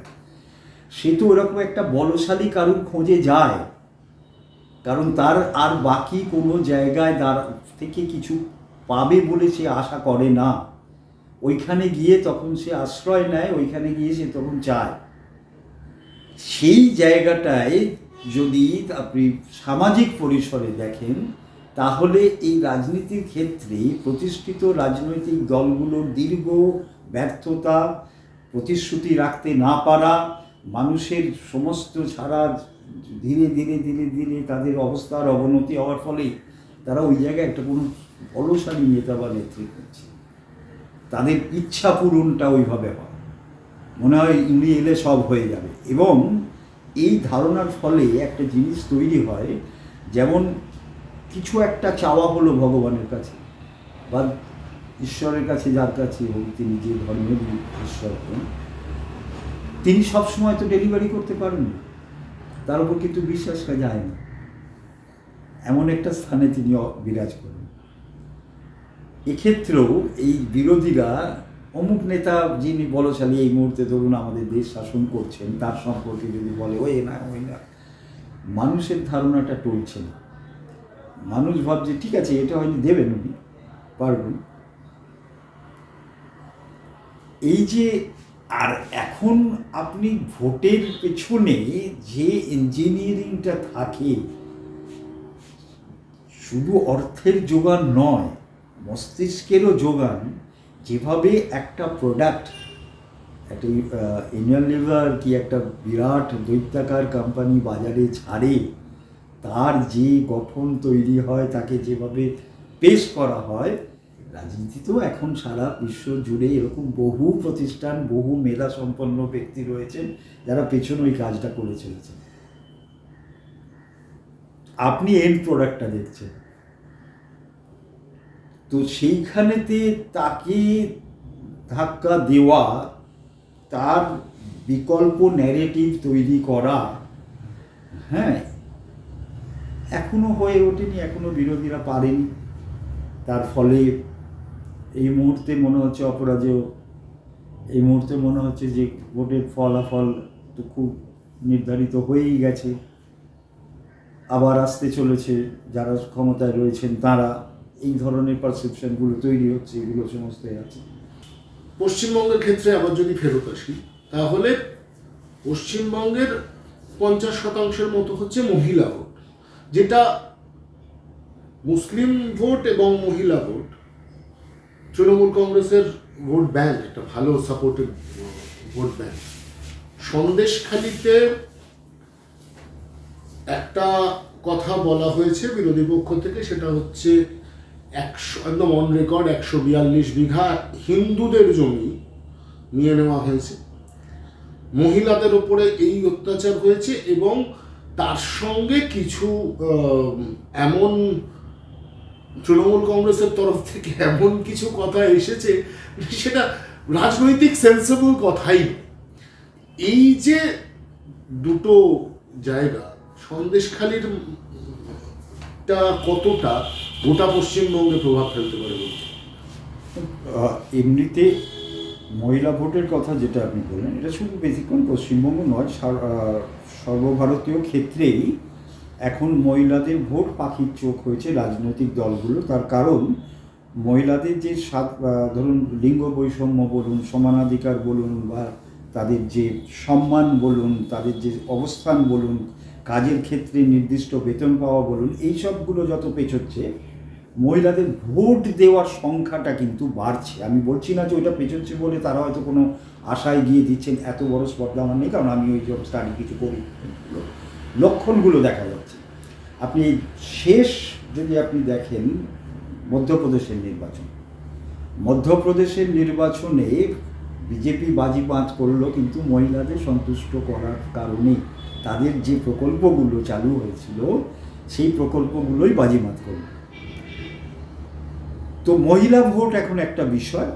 সে তো ওরকম একটা বলশালী কারুর খোঁজে যায়, কারণ তার আর বাকি কোনো জায়গায় থেকে কিছু পাবে বলে সে আশা করে না। ওইখানে গিয়ে তখন সে আশ্রয় নেয়, ওইখানে গিয়ে সে তখন চায়। সেই জায়গাটায় যদি আপনি সামাজিক পরিসরে দেখেন, তাহলে এই রাজনীতির ক্ষেত্রে প্রতিষ্ঠিত রাজনৈতিক দলগুলোর দীর্ঘ ব্যর্থতা, প্রতিশ্রুতি রাখতে না পারা, মানুষের সমস্ত ছাড়া ধীরে ধীরে ধীরে ধীরে তাদের অবস্থার অবনতি হওয়ার ফলে তারা ওই জায়গায় একটা কোনো বলশালী নেতা বা নেত্রী করছে, তাদের ইচ্ছা পূরণটা ওইভাবে হয়, মনে হয় উনি এলে সব হয়ে যাবে। এবং এই ধারণার ফলে একটা জিনিস তৈরি হয়, যেমন কিছু একটা চাওয়া হলো ভগবানের কাছে বা ঈশ্বরের কাছে, যার কাছে হোক, তিনি যে ধর্মের ঈশ্বর হন, তিনি সবসময় তো ডেলিভারি করতে পারেন না। তার উপর কিন্তু বিশ্বাসটা যায় না, এমন একটা স্থানে তিনি বিরাজ করেন। এক্ষেত্রেও এই বিরোধীরা অমুক নেতা যিনি বলশালী এই মুহূর্তে ধরুন আমাদের দেশ শাসন করছেন তার সম্পর্কে যদি বলে ওই না ওই না, মানুষের ধারণাটা টলছে না। মানুষ ভাবছে ঠিক আছে এটা হয়তো দেবেন উনি পারবেন। এই যে আর এখন আপনি ভোটের পেছনে যে ইঞ্জিনিয়ারিংটা থাকে, শুধু অর্থের যোগান নয়, মস্তিষ্কেরও যোগান। যেভাবে একটা প্রোডাক্ট, একটা ইউনিলিভার কি একটা বিরাট দৈত্যাকার কোম্পানি বাজারে ছাড়ে, তার যে গঠন তৈরি হয়, তাকে যেভাবে পেশ করা হয়, রাজনীতিতেও এখন সারা বিশ্ব জুড়ে এরকম বহু প্রতিষ্ঠান, বহু মেধা সম্পন্ন ব্যক্তি রয়েছেন যারা পেছনে ওই কাজটা করে চলেছে। আপনি এন্ড প্রোডাক্টটা দেখছেন, তো সেইখানেতে তাকে ধাক্কা দেওয়া, তার বিকল্প ন্যারেটিভ তৈরি করা, হ্যাঁ, এখনো হয়ে ওঠেনি, এখনো বিরোধীরা পারেনি। তার ফলে এই মুহূর্তে মনে হচ্ছে অপরাজেয়, এই মুহূর্তে মনে হচ্ছে যে ভোটের ফলাফল তো খুব নির্ধারিত হয়েই গেছে, আবার আসতে চলেছে, যারা ক্ষমতায় রয়েছেন তারা, এই ধরনের পারসেপশনগুলো তৈরি হচ্ছে, এগুলো সমস্ত আছে। পশ্চিমবঙ্গের ক্ষেত্রে আবার যদি ফেরত আসি, তাহলে পশ্চিমবঙ্গের 50% মতো হচ্ছে মহিলা ভোট, যেটা মুসলিম ভোট এবং মহিলা ভোট। তৃণমূল কংগ্রেসের ভোট ব্যাংক একটা ভালো সাপোর্টেড ভোট ব্যাংক। সন্দেশখালিতে একটা কথা বলা হয়েছে বিরোধী পক্ষ থেকে, সেটা হচ্ছে 100, একদম অন রেকর্ড, 142 বিঘা হিন্দুদের জমি নিয়ে নেওয়া হয়েছে, মহিলাদের ওপরে এই অত্যাচার হয়েছে, এবং তার সঙ্গে কিছু এমন তৃণমূল কংগ্রেসের তরফ থেকে এমন কিছু কথা এসেছে সেটা রাজনৈতিক সেন্সেবল কথাই। এই যে দুটো জায়গা, সন্দেশখালির কতটা গোটা পশ্চিমবঙ্গে প্রভাব ফেলতে পারে বলছে? এমনিতে মহিলা ভোটের কথা যেটা আপনি বললেন, এটা শুধু বেশিক্ষণ পশ্চিমবঙ্গ নয়, সর্বভারতীয় ক্ষেত্রেই এখন মহিলাদের ভোট পাখির চোখ হয়েছে রাজনৈতিক দলগুলো। তার কারণ মহিলাদের যে ধরুন লিঙ্গ বৈষম্য বলুন, সমানাধিকার বলুন, বা তাদের যে সম্মান বলুন, তাদের যে অবস্থান বলুন, কাজের ক্ষেত্রে নির্দিষ্ট বেতন পাওয়া বলুন, এই সবগুলো যত পেছোচ্ছে, মহিলাদের ভোট দেওয়ার সংখ্যাটা কিন্তু বাড়ছে। আমি বলছি না যে ওইটা পেছোচ্ছে বলে তারা হয়তো কোনো আশায় গিয়ে দিচ্ছেন, এত বড় স্পর্ধা আমার নেই, কারণ আমি ওই সব স্টাডি কিছু করি, লক্ষণগুলো দেখা যাচ্ছে। আপনি শেষ যদি আপনি দেখেন মধ্যপ্রদেশের নির্বাচনে বিজেপি বাজিমাত করলো, কিন্তু মহিলাদের সন্তুষ্ট করার কারণে তাদের যে প্রকল্পগুলো চালু হয়েছিল সেই প্রকল্পগুলোই বাজিমাত করল। তো মহিলা ভোট এখন একটা বিষয়।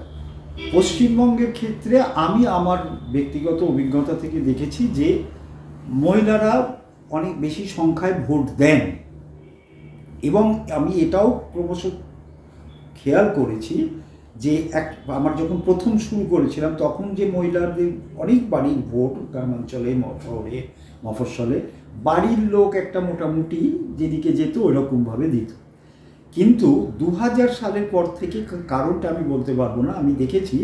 পশ্চিমবঙ্গের ক্ষেত্রে আমি আমার ব্যক্তিগত অভিজ্ঞতা থেকে দেখেছি যে মহিলারা অনেক বেশি সংখ্যায় ভোট দেন, এবং আমি এটাও ক্রমশ খেয়াল করেছি যে আমার যখন প্রথম শুরু করেছিলাম তখন যে মহিলাদের অনেক বাড়ির ভোট গ্রামাঞ্চলে, শহরে, মফস্বলে বাড়ির লোক একটা মোটামুটি যেদিকে যেত ওইরকমভাবে দিত। কিন্তু 2000 সালের পর থেকে, কারণটা আমি বলতে পারবো না, আমি দেখেছি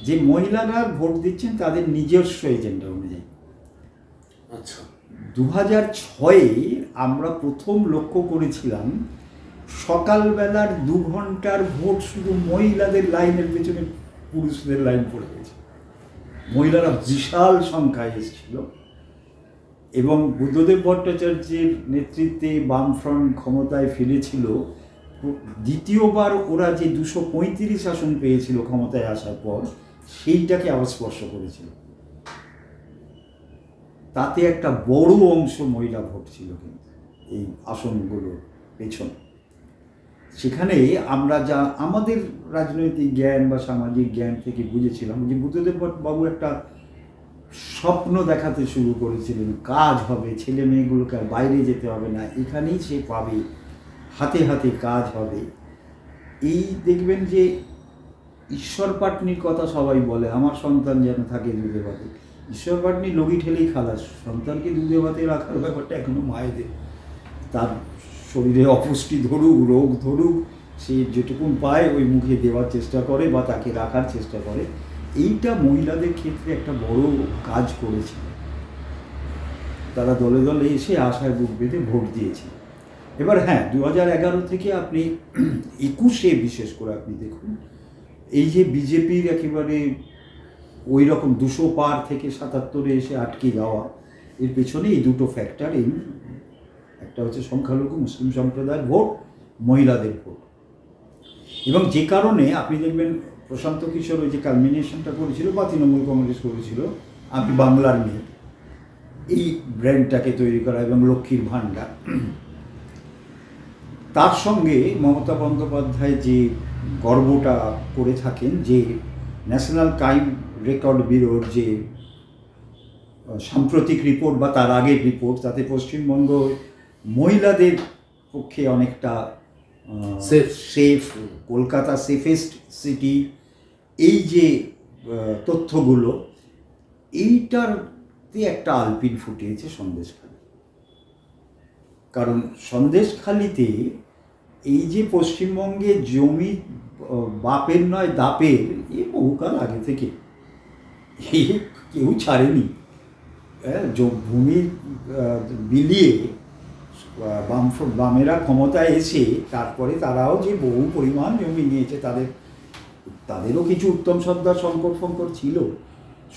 যে মহিলারা ভোট দিচ্ছেন তাদের নিজস্ব এজেন্ডা অনুযায়ী। আচ্ছা, 2006-এ আমরা প্রথম লক্ষ্য করেছিলাম সকালবেলার 2 ঘন্টার ভোট শুধু মহিলাদের লাইনের পেছনে পুরুষদের লাইন পড়ে গেছে। মহিলারা বিশাল সংখ্যায় এসেছিল, এবং বুদ্ধদেব ভট্টাচার্যের নেতৃত্বে বামফ্রন্ট ক্ষমতায় ফিরেছিল। দ্বিতীয়বার ওরা যে 235 আসন পেয়েছিল ক্ষমতায় আসার পর, সেইটাকে আবার স্পর্শ করেছিল। তাতে একটা বড় অংশ মহিলা ভোট ছিল কিন্তু এই আসনগুলোর পেছনে। সেখানে আমরা যা আমাদের রাজনৈতিক জ্ঞান বা সামাজিক জ্ঞান থেকে বুঝেছিলাম যে বুদ্ধদেব বাবু একটা স্বপ্ন দেখাতে শুরু করেছিলেন, কাজ হবে, ছেলে মেয়েগুলোকে আর বাইরে যেতে হবে না, এখানেই সে পাবে, হাতে হাতে কাজ হবে। এই দেখবেন যে ঈশ্বর পাটনির কথা সবাই বলে, আমার সন্তান যেন থাকে দুধে ভাতে। ঈশ্বর পাটনি লগি ঠেলেই খালাস, সন্তানকে দুধে ভাতে রাখার ব্যাপারটা এখনো মায়েদের। তার শরীরে অপুষ্টি ধরুক, রোগ ধরুক, সে যেটুকুন পায় ওই মুখে দেওয়ার চেষ্টা করে বা তাকে রাখার চেষ্টা করে। এইটা মহিলাদের ক্ষেত্রে একটা বড় কাজ করেছে। তারা দলে দলে এসে আশায় বুক বেঁধে ভোট দিয়েছে। এবার হ্যাঁ, 2011 থেকে আপনি 21-এ বিশেষ করে আপনি দেখুন, এই যে বিজেপির একেবারে ওই রকম 200 পার থেকে 77-এ এসে আটকে যাওয়া, এর পেছনে এই দুটো ফ্যাক্টর। এই একটা হচ্ছে সংখ্যালঘু মুসলিম সম্প্রদায়ের ভোট, মহিলাদের ভোট। এবং যে কারণে আপনি দেখবেন প্রশান্ত কিশোর ওই যে কালমিনেশনটা করেছিল বা তৃণমূল কংগ্রেস করেছিল, আমি বাংলার মেয়ে, এই ব্র্যান্ডটাকে তৈরি করা এবং লক্ষ্মীর ভাণ্ডার, তার সঙ্গে মমতা বন্দ্যোপাধ্যায় যে গর্বটা করে থাকেন যে ন্যাশনাল ক্রাইম রেকর্ড ব্যুরোর যে সাম্প্রতিক রিপোর্ট বা তার আগের রিপোর্ট, তাতে পশ্চিমবঙ্গ মহিলাদের পক্ষে অনেকটা সেফ, কলকাতা সেফেস্ট সিটি, এই যে তথ্যগুলো, এইটারতে একটা আলপিন ফুটিয়েছে সন্দেশখালি। কারণ সন্দেশখালিতে এই যে পশ্চিমবঙ্গে জমি বাপের নয় দাপের, এ বহুকাল আগে থেকে কেউ ছাড়েনি। ভূমি বিলিয়ে বামেরা ক্ষমতায় এসে তারপরে তারাও যে বহু পরিমাণ জমি নিয়েছে, তাদেরও কিছু উত্তম সর্দার শঙ্কর ফঙ্কর ছিল,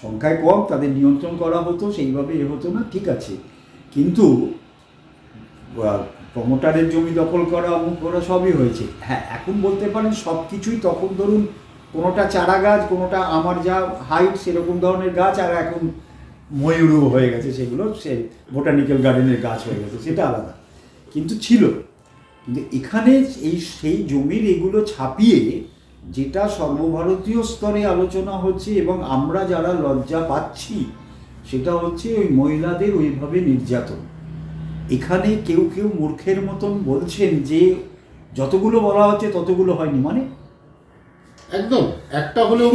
সংখ্যায় কম, তাদের নিয়ন্ত্রণ করা হতো, সেইভাবে হতো না, ঠিক আছে। কিন্তু প্রমোটারের জমি দখল করা, অমুক করা, সবই হয়েছে। হ্যাঁ, এখন বলতে পারেন সব কিছুই, তখন ধরুন কোনোটা চারা গাছ, কোনোটা আমার যা হাইট সেরকম ধরনের গাছ, আর এখন ময়ূরও হয়ে গেছে, সেগুলো সে বোটানিক্যাল গার্ডেনের গাছ হয়ে গেছে, সেটা আলাদা, কিন্তু ছিল। কিন্তু এখানে সেই জমির এগুলো ছাপিয়ে যেটা সর্বভারতীয় স্তরে আলোচনা হচ্ছে এবং আমরা যারা লজ্জা পাচ্ছি, সেটা হচ্ছে ওই মহিলাদের ওইভাবে নির্যাতন। এখানে কেউ কেউ মূর্খের মতন বলছেন যে যতগুলো বলা হচ্ছে ততগুলো হয়নি, মানে একদম একটা হলেও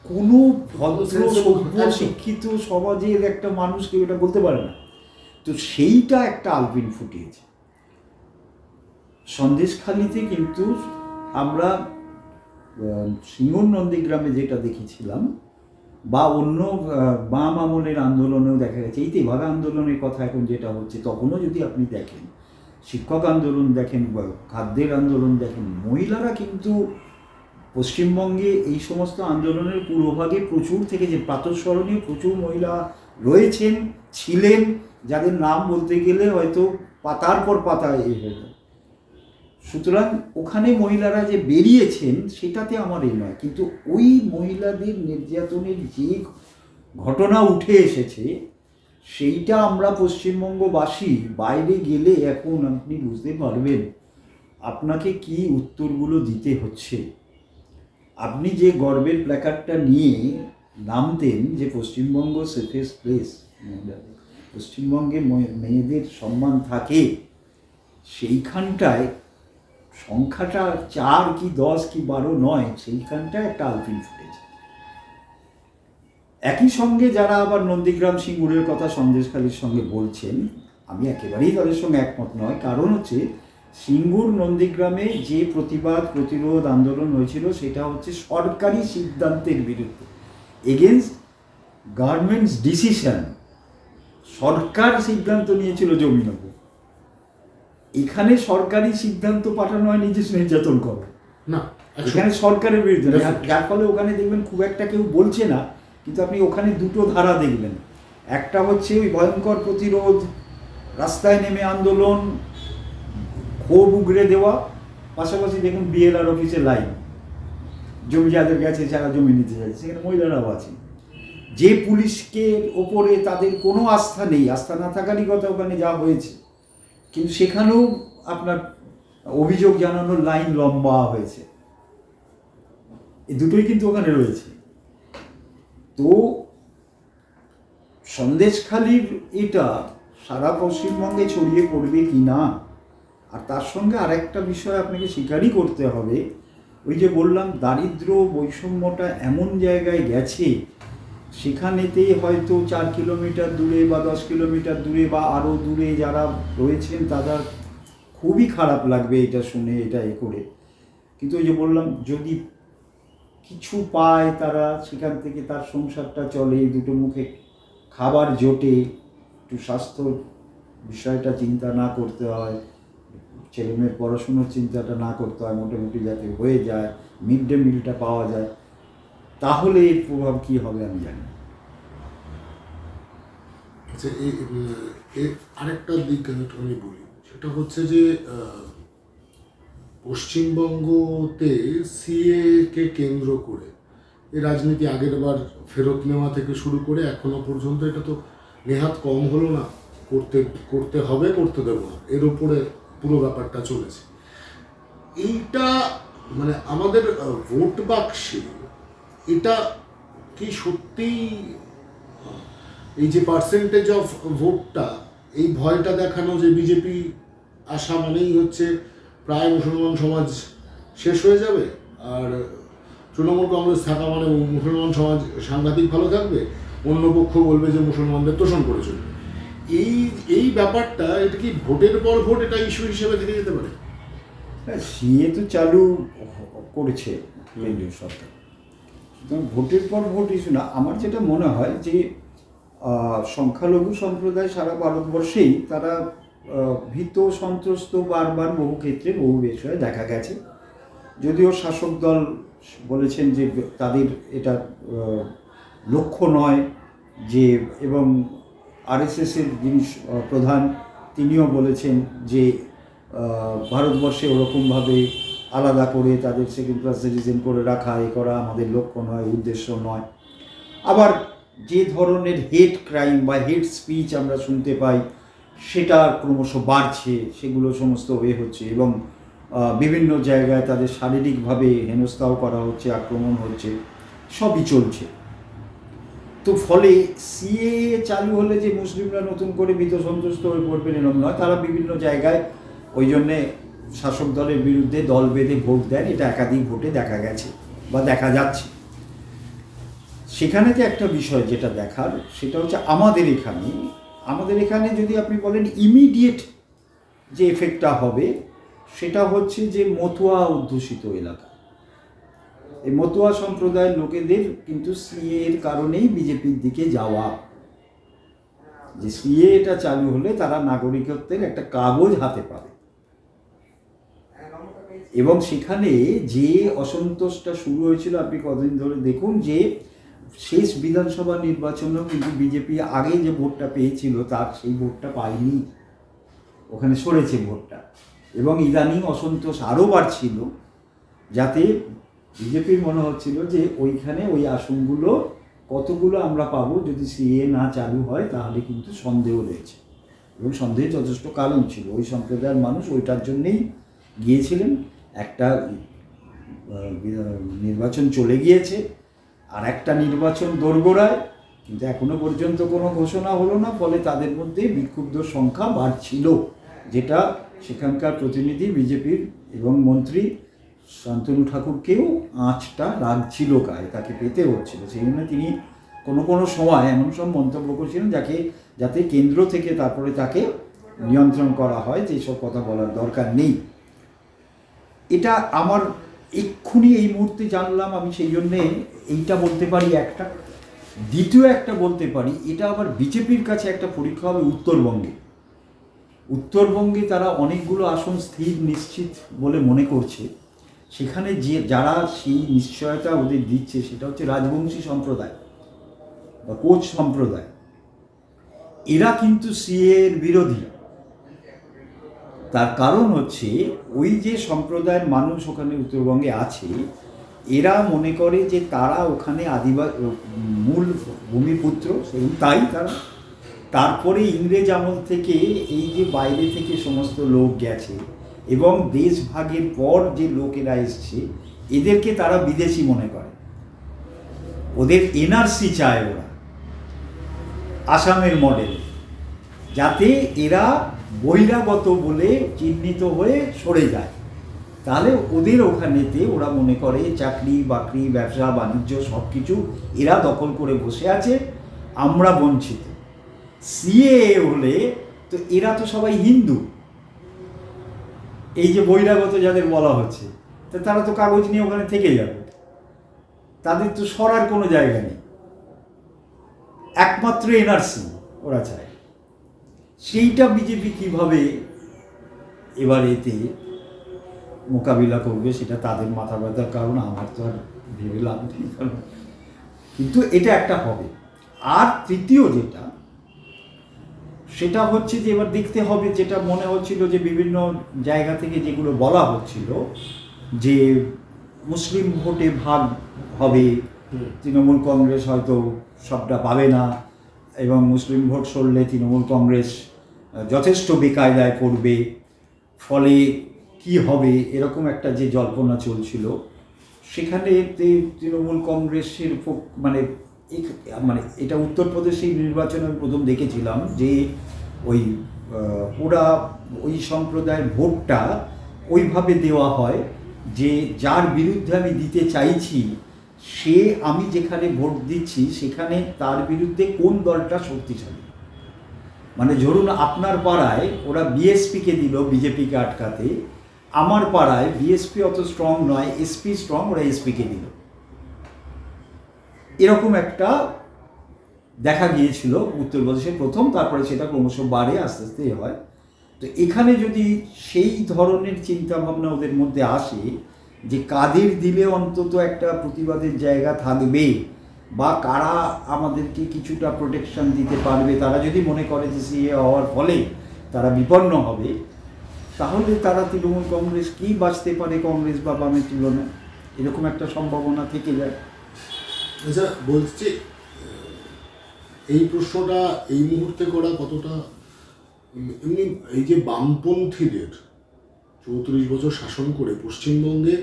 কোনো ভদ্র সভ্য শিক্ষিত সমাজের একটা মানুষ কেউ এটা বলতে পারে না। তো সেইটা একটা আলপিন ফুটিয়েছে সন্দেশখালিতে। কিন্তু আমরা সিঙ্গুর নন্দীগ্রামে যেটা দেখেছিলাম, বা অন্য বাম আমলের আন্দোলনেও দেখা গেছে, এই তেভাগা আন্দোলনের কথা এখন যেটা হচ্ছে, তখনও যদি আপনি দেখেন, শিক্ষক আন্দোলন দেখেন, খাদ্যের আন্দোলন দেখেন, মহিলারা কিন্তু পশ্চিমবঙ্গে এই সমস্ত আন্দোলনের পূর্বভাগে প্রচুর থেকে যে প্রাতঃস্মরণীয় প্রচুর মহিলা রয়েছেন, ছিলেন, যাদের নাম বলতে গেলে হয়তো পাতার পর পাতা হয়ে যায়। সুতরাং ওখানে মহিলারা যে বেরিয়েছেন সেটাতে আমার নয়, কিন্তু ওই মহিলাদের নির্যাতনের যে ঘটনা উঠে এসেছে, সেইটা আমরা পশ্চিমবঙ্গবাসী বাইরে গেলে এখন আপনি বুঝতে পারবেন আপনাকে কি উত্তরগুলো দিতে হচ্ছে। আপনি যে গর্বের প্ল্যাকার্ডটা নিয়ে নামতেন যে পশ্চিমবঙ্গ সেফেস্ট প্লেস, পশ্চিমবঙ্গে মেয়েদের সম্মান থাকে, সেইখানটায় সংখ্যাটা 4 কি 10 কি 12 নয়, সেইখানটায় একটা আলপিন ফুটেছে। একই সঙ্গে যারা আবার নন্দীগ্রাম সিঙ্গুরের কথা সন্দেশখালির সঙ্গে বলছেন, আমি একেবারেই তাদের সঙ্গে একমত নয়। কারণ হচ্ছে সিঙ্গুর নন্দীগ্রামে যে প্রতিবাদ প্রতিরোধ আন্দোলন হয়েছিল, সেটা হচ্ছে সরকারি সিদ্ধান্তের বিরুদ্ধে, এগেনস্ট গভর্নমেন্টস ডিসিশন। সরকার সিদ্ধান্ত নিয়েছিল জমি নেব, এখানে সরকারি সিদ্ধান্ত পাঠানো হয় নিজে নির্যাতন করো না, এখানে সরকারের বিরুদ্ধে, যার ফলে ওখানে দেখবেন খুব একটা কেউ বলছে না, কিন্তু আপনি ওখানে দুটো ধারা দেখবেন। একটা হচ্ছে ওই ভয়ঙ্কর প্রতিরোধ, রাস্তায় নেমে আন্দোলন, ক্ষোভ উগড়ে দেওয়া, পাশাপাশি দেখুন বিএলআর অফিসে লাইন, জমি যাদের গেছে যারা জমি নিতে চাইছে, সেখানে মহিলারাও আছে। যে পুলিশকে ওপরে তাদের কোনো আস্থা নেই, আস্থা না থাকারই কথা ওখানে যা হয়েছে, কিন্তু সেখানেও আপনার অভিযোগ জানানোর লাইন লম্বা হয়েছে। এই দুটোই কিন্তু ওখানে রয়েছে। তো সন্দেশখালির এটা সারা পশ্চিমবঙ্গে ছড়িয়ে পড়বে কি না, আর তার সঙ্গে আরেকটা বিষয় আপনাকে স্বীকারই করতে হবে, ওই যে বললাম দারিদ্র বৈষম্যটা এমন জায়গায় গেছে, সেখানেতেই হয়তো 4 কিলোমিটার দূরে বা 10 কিলোমিটার দূরে বা আরও দূরে যারা রয়েছেন তাদের খুবই খারাপ লাগবে এটা শুনে, এটা করে। কিন্তু ওই যে বললাম, যদি কিছু পায় তারা, সেখান থেকে তার সংসারটা চলে, দুটো মুখে খাবার জোটে, একটু স্বাস্থ্য বিষয়টা চিন্তা না করতে হয়, ছেলেমেয়ের পড়াশুনোর চিন্তাটা না করতে হয়, মোটামুটি যাতে হয়ে যায়, মিড ডে মিলটা পাওয়া যায়, তাহলে এর প্রভাব কী হবে আমি জানি। আচ্ছা, আরেকটা দিক আমি বলি, সেটা হচ্ছে যে পশ্চিমবঙ্গতে সিএ কে কেন্দ্র করে এই রাজনীতি আগের বার ফেরত নেওয়া থেকে শুরু করে এখনো পর্যন্ত এটা তো নেহাত কম হলো না, করতে হবে, করতে দেবো না, এর উপরে পুরো ব্যাপারটা চলেছে। এইটা মানে আমাদের ভোট বাক্সে এটা কি সত্যিই এই যে পার্সেন্টেজ অফ ভোটটা, এই ভয়টা দেখানো যে বিজেপি আসা মানেই হচ্ছে প্রায় মুসলমান সমাজ শেষ হয়ে যাবে, আর তৃণমূল কংগ্রেস থাকা মানে মুসলমান সমাজ সাংঘাতিক ভালো থাকবে, অন্য পক্ষ বলবে যে মুসলমানদের তোষণ করে চলবে, এই ব্যাপারটা এটা কি ভোটের পর ভোট এটা ইস্যু হিসেবে থেকে যেতে পারে? সিএ তো চালু করেছে কেন্দ্রীয় সরকার, সুতরাং ভোটের পর ভোট ইস্যু না। আমার যেটা মনে হয় যে সংখ্যালঘু সম্প্রদায় সারা ভারতবর্ষেই তারা ভীত সন্ত্রস্ত বারবার বহু ক্ষেত্রে বহু বিষয়ে দেখা গেছে, যদিও শাসক দল বলেছেন যে তাদের এটা লক্ষ্য নয় যে, এবং আরএসএসের যিনি প্রধান তিনিও বলেছেন যে ভারতবর্ষে ওরকমভাবে আলাদা করে তাদের সেকেন্ড ক্লাস সিটিজেন করে রাখা, এ করা আমাদের লক্ষ্য নয়, উদ্দেশ্য নয়। আবার যে ধরনের হেট ক্রাইম বা হেট স্পিচ আমরা শুনতে পাই সেটা ক্রমশ বাড়ছে, সেগুলো সমস্ত হচ্ছে, এবং বিভিন্ন জায়গায় তাদের শারীরিকভাবে হেনস্থাও করা হচ্ছে, আক্রমণ হচ্ছে, সবই চলছে। তো ফলে সিএ চালু হলে যে মুসলিমরা নতুন করে ভীত সন্ত্রস্ত হয়ে পড়বেন এরকম নয়, তারা বিভিন্ন জায়গায় ওই জন্যে শাসক দলের বিরুদ্ধে দল বেঁধে ভোট দেন, এটা একাধিক ভোটে দেখা গেছে বা দেখা যাচ্ছে। সেখানেতে একটা বিষয় যেটা দেখার, সেটা হচ্ছে আমাদের এখানে যদি আপনি বলেন ইমিডিয়েট যে এফেক্টটা হবে, সেটা হচ্ছে যে মতুয়া অধ্যুষিত এলাকা, এই মতুয়া সম্প্রদায়ের লোকেদের কিন্তু সিএ এর কারণেই বিজেপির দিকে যাওয়া, যে সিএ এটা চালু হলে তারা নাগরিকত্বের একটা কাগজ হাতে পাবে, এবং সেখানে যে অসন্তোষটা শুরু হয়েছিল আপনি কদিন ধরে দেখুন, যে শেষ বিধানসভা নির্বাচনেও কিন্তু বিজেপি আগে যে ভোটটা পেয়েছিল তার সেই ভোটটা পায়নি, ওখানে সরেছে ভোটটা, এবং ইদানিং অসন্তোষ আরও বাড়ছিল, যাতে বিজেপির মনে হচ্ছিল যে ওইখানে ওই আসনগুলো কতগুলো আমরা পাবো যদি সিএ না চালু হয়, তাহলে কিন্তু সন্দেহ রয়েছে, এবং সন্দেহের যথেষ্ট কারণ ছিল। ওই সম্প্রদায়ের মানুষ ওইটার জন্যেই গিয়েছিলেন। একটা নির্বাচন চলে গিয়েছে, আর একটা নির্বাচন দোরগোড়ায়, কিন্তু এখনো পর্যন্ত কোনো ঘোষণা হলো না, ফলে তাদের মধ্যে বিক্ষুব্ধ সংখ্যা বাড়ছিল, যেটা সেখানকার প্রতিনিধি বিজেপির এবং মন্ত্রী শান্তনু ঠাকুরকেও আঁচটা লাগছিল গায়ে, তাকে পেতে হচ্ছিল। সেই জন্য তিনি কোনো সময় এমন সব মন্তব্য করেছিলেন যাতে কেন্দ্র থেকে তারপরে তাকে নিয়ন্ত্রণ করা হয়, যে সব কথা বলার দরকার নেই। এটা আমার এক্ষুনি এই মুহূর্তে জানলাম, আমি সেই জন্যে এইটা বলতে পারি একটা। দ্বিতীয় একটা বলতে পারি, এটা আবার বিজেপির কাছে একটা পরীক্ষা হবে উত্তরবঙ্গে তারা অনেকগুলো আসন স্থির নিশ্চিত বলে মনে করছে। সেখানে যারা সেই নিশ্চয়তা ওদের দিচ্ছে, সেটা হচ্ছে রাজবংশী সম্প্রদায় বা কোচ সম্প্রদায়। এরা কিন্তু সিএ এর বিরোধী। তার কারণ হচ্ছে ওই যে সম্প্রদায়ের মানুষ ওখানে উত্তরবঙ্গে আছে, এরা মনে করে যে তারা ওখানে মূল ভূমিপুত্র, এবং তাই তারপরে ইংরেজ আমল থেকে এই যে বাইরে থেকে সমস্ত লোক গেছে এবং দেশ ভাগের পর যে লোকেরা এসছে, এদেরকে তারা বিদেশি মনে করে, ওদের এনআরসি চায় ওরা। আসামের মডেল, যাতে এরা বহিরাগত বলে চিহ্নিত হয়ে সরে যায়। তাহলে ওদের ওখানেতে ওরা মনে করে চাকরি বাকরি ব্যবসা বাণিজ্য সব কিছু এরা দখল করে বসে আছে, আমরা বঞ্চিত। সিএ হলে তো এরা তো সবাই হিন্দু, এই যে বহিরাগত যাদের বলা হচ্ছে, তো তারা তো কাগজ নিয়ে ওখানে থেকে যাবে, তাদের তো সরার কোনো জায়গা নেই, একমাত্র এনআরসি ওরা চায়। সেইটা বিজেপি কিভাবে এবার এতে মোকাবিলা করবে সেটা তাদের মাথা ব্যথার কারণ, আমার তো আর ভেবে লাভ নেই, কিন্তু এটা একটা হবে। আর তৃতীয় যেটা, সেটা হচ্ছে যে এবার দেখতে হবে, যেটা মনে হচ্ছিল যে বিভিন্ন জায়গা থেকে যেগুলো বলা হচ্ছিল যে মুসলিম ভোটে ভাগ হবে, তৃণমূল কংগ্রেস হয়তো সবটা পাবে না, এবং মুসলিম ভোট সরলে তৃণমূল কংগ্রেস যথেষ্ট বেকায়দায় পড়বে, ফলে কি হবে এরকম একটা যে জল্পনা চলছিল, সেখানে তৃণমূল কংগ্রেসের মানে এটা উত্তরপ্রদেশের নির্বাচনে আমি প্রথম দেখেছিলাম যে ওরা ওই সম্প্রদায়ের ভোটটা ওইভাবে দেওয়া হয় যে যার বিরুদ্ধে আমি দিতে চাইছি সে, আমি যেখানে ভোট দিচ্ছি সেখানে তার বিরুদ্ধে কোন দলটা শক্তিশালী। মানে ধরুন আপনার পাড়ায় ওরা বিএসপিকে দিল বিজেপিকে আটকাতে, আমার পাড়ায় বিএসপি অত স্ট্রং নয়, এসপি স্ট্রং, ওরা এসপিকে দিল, এরকম একটা দেখা গিয়েছিল উত্তরপ্রদেশে প্রথম, তারপরে সেটা ক্রমশ বাড়ে, আস্তে আস্তে হয়। তো এখানে যদি সেই ধরনের চিন্তাভাবনা ওদের মধ্যে আসে যে কাদের দিলে অন্তত একটা প্রতিবাদের জায়গা থাকবে বা কারা আমাদেরকে কিছুটা প্রোটেকশন দিতে পারবে, তারা যদি মনে করে যে সিএ হওয়ার ফলে তারা বিপন্ন হবে, তাহলে তারা তৃণমূল কংগ্রেস কি বাঁচতে পারে কংগ্রেস বা বামের তুলনায়, এরকম একটা সম্ভাবনা থেকে যায়। আচ্ছা, বলছি এই প্রশ্নটা এই মুহূর্তে করা কতটা এমনি, এই যে বামপন্থীদের 34 বছর শাসন করে পশ্চিমবঙ্গে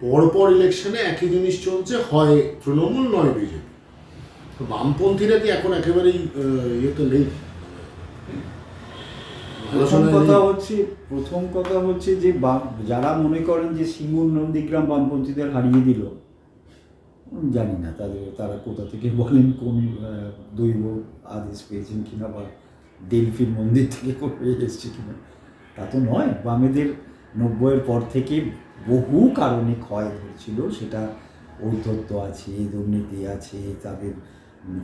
পরপর ইলেকশনে একই জিনিস চলছে, হয় তৃণমূল নয় বিজেপি, তো বামপন্থীরা কি এখন একেবারেই ইয়েতে নেই? প্রথম কথা হচ্ছে যে যারা মনে করেন যে সিঙ্গুর নন্দীগ্রাম বামপন্থীদের হারিয়ে দিল, জানি না তারা কোথা থেকে বলেন, কোন দৈব আদেশ পেয়েছেন কিনা বা ডেলফির মন্দির থেকে করে এসছে কিনা, তা তো নয়। বামেদের 90-এর পর থেকে বহু কারণে ক্ষয় হয়েছিল, সেটা ঔদ্ধত্য আছে, দুর্নীতি আছে, তাদের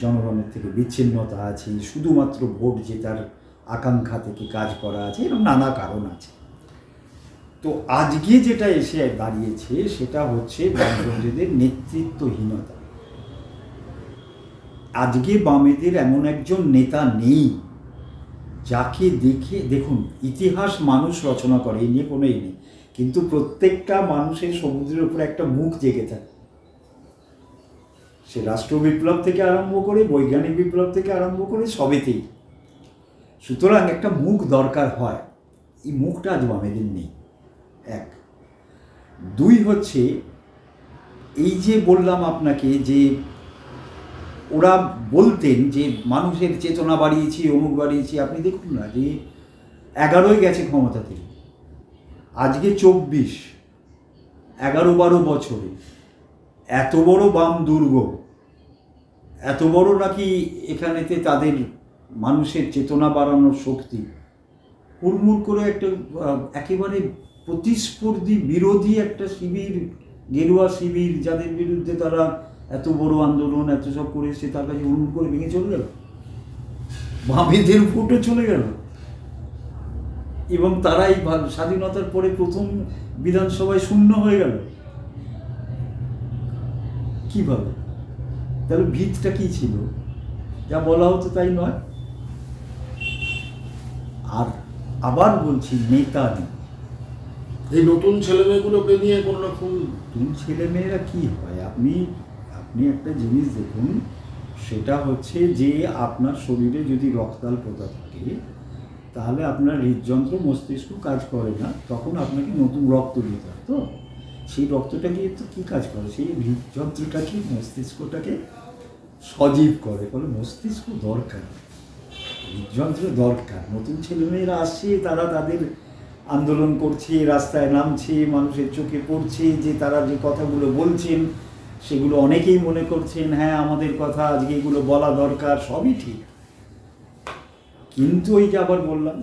জনগণের থেকে বিচ্ছিন্নতা আছে, শুধুমাত্র ভোট জেতার আকাঙ্ক্ষা থেকে কাজ করা আছে, এরকম নানা কারণ আছে। তো আজকে যেটা এসে দাঁড়িয়েছে সেটা হচ্ছে বামপন্থীদের নেতৃত্বহীনতা। আজকে বামেদের এমন একজন নেতা নেই যাকে দেখুন, ইতিহাস মানুষ রচনা করে, এই নিয়ে কোনো নেই, কিন্তু প্রত্যেকটা মানুষের সমুদ্রের উপরে একটা মুখ জেগে থাকে, সে রাষ্ট্র বিপ্লব থেকে আরম্ভ করে বৈজ্ঞানিক বিপ্লব থেকে আরম্ভ করে সবেতেই। সুতরাং একটা মুখ দরকার হয়, এই মুখটা আজ বামেদের নেই, এক। দুই হচ্ছে এই যে বললাম আপনাকে যে ওরা বলতেন যে মানুষের চেতনা বাড়িয়েছি, অমুক বাড়িয়েছি, আপনি দেখুন না যে 11ই গেছে ক্ষমতা থেকে, আজকে 24, 11-12 বছরে এত বড় বাম দুর্গ, এত বড় নাকি এখানেতে তাদের মানুষের চেতনা বাড়ানোর শক্তি, হুড়মুড় করে একটা একেবারে প্রতিস্পর্ধী বিরোধী একটা শিবির, গেরুয়া শিবির, যাদের বিরুদ্ধে তারা এত বড় আন্দোলন এত সব করে এসছে, তার কাছে হুড়মুড় করে ভেঙে চলে গেল, বামেদের ভোটও চলে গেল, এবং তারাই স্বাধীনতার পরে প্রথম বিধানসভায় শূন্য হয়ে গেল। কিভাবে? তাহলে ভিতটা কি ছিল? যা বলা হতো তাই নয়। আর আবার বলছি, নেতা নেই। এই নতুন ছেলেমেয়েগুলোকে নিয়ে কোনো রকম, নতুন ছেলেমেয়েরা কি হয়, আপনি একটা জিনিস দেখুন, সেটা হচ্ছে যে আপনার শরীরে যদি রক্তাল্পতা থাকে তাহলে আপনার হৃদযন্ত্র মস্তিষ্ক কাজ করে না, তখন আপনাকে নতুন রক্ত দিতে হয়। তো সেই রক্তটাকে তো কী কাজ করে, সেই হৃদযন্ত্রটাকে মস্তিষ্কটাকে সজীব করে, ফলে মস্তিষ্ক দরকার, হৃদযন্ত্র দরকার। নতুন ছেলেমেয়েরা আসছে, তারা তাদের আন্দোলন করছে, রাস্তায় নামছে, মানুষের চোখে পড়ছে যে তারা যে কথাগুলো বলছেন সেগুলো অনেকেই মনে করছেন হ্যাঁ আমাদের কথা আজকে এগুলো বলা দরকার, সবই ঠিক। কিন্তু ওই যে আবার বললাম,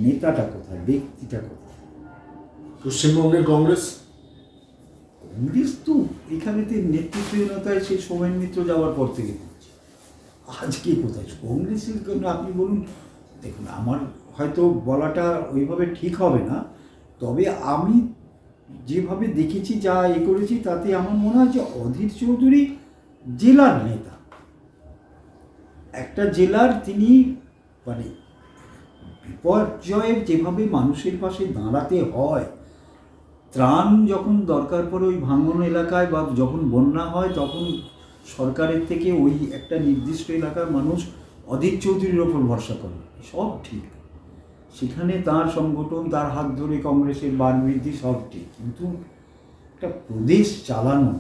নেতাটা কোথায়, ব্যক্তিটা কোথায়? পশ্চিমবঙ্গের কংগ্রেস কংগ্রেস তো এখানেতে নেতৃত্বহীনতায় সেই সোমেন মিত্র যাওয়ার পর থেকে দেখছি। আজকে কোথায় কংগ্রেসের? আপনি বলুন, দেখুন আমার হয়তো বলাটা ওইভাবে ঠিক হবে না, তবে আমি যেভাবে দেখেছি, যা করেছি, তাতে আমার মনে হয় যে অধীর চৌধুরী জেলার নেতা, একটা জেলার তিনি মানে বিপর্যয়ের যেভাবে মানুষের পাশে দাঁড়াতে হয়, ত্রাণ যখন দরকার পড়ে ওই ভাঙন এলাকায় বা যখন বন্যা হয়, তখন সরকারের থেকে ওই একটা নির্দিষ্ট এলাকার মানুষ অধীর চৌধুরীর ওপর ভরসা করে, সব ঠিক। সেখানে তার সংগঠন, তার হাত ধরে কংগ্রেসের বার বৃদ্ধি, সব ঠিক। কিন্তু একটা প্রদেশ চালানো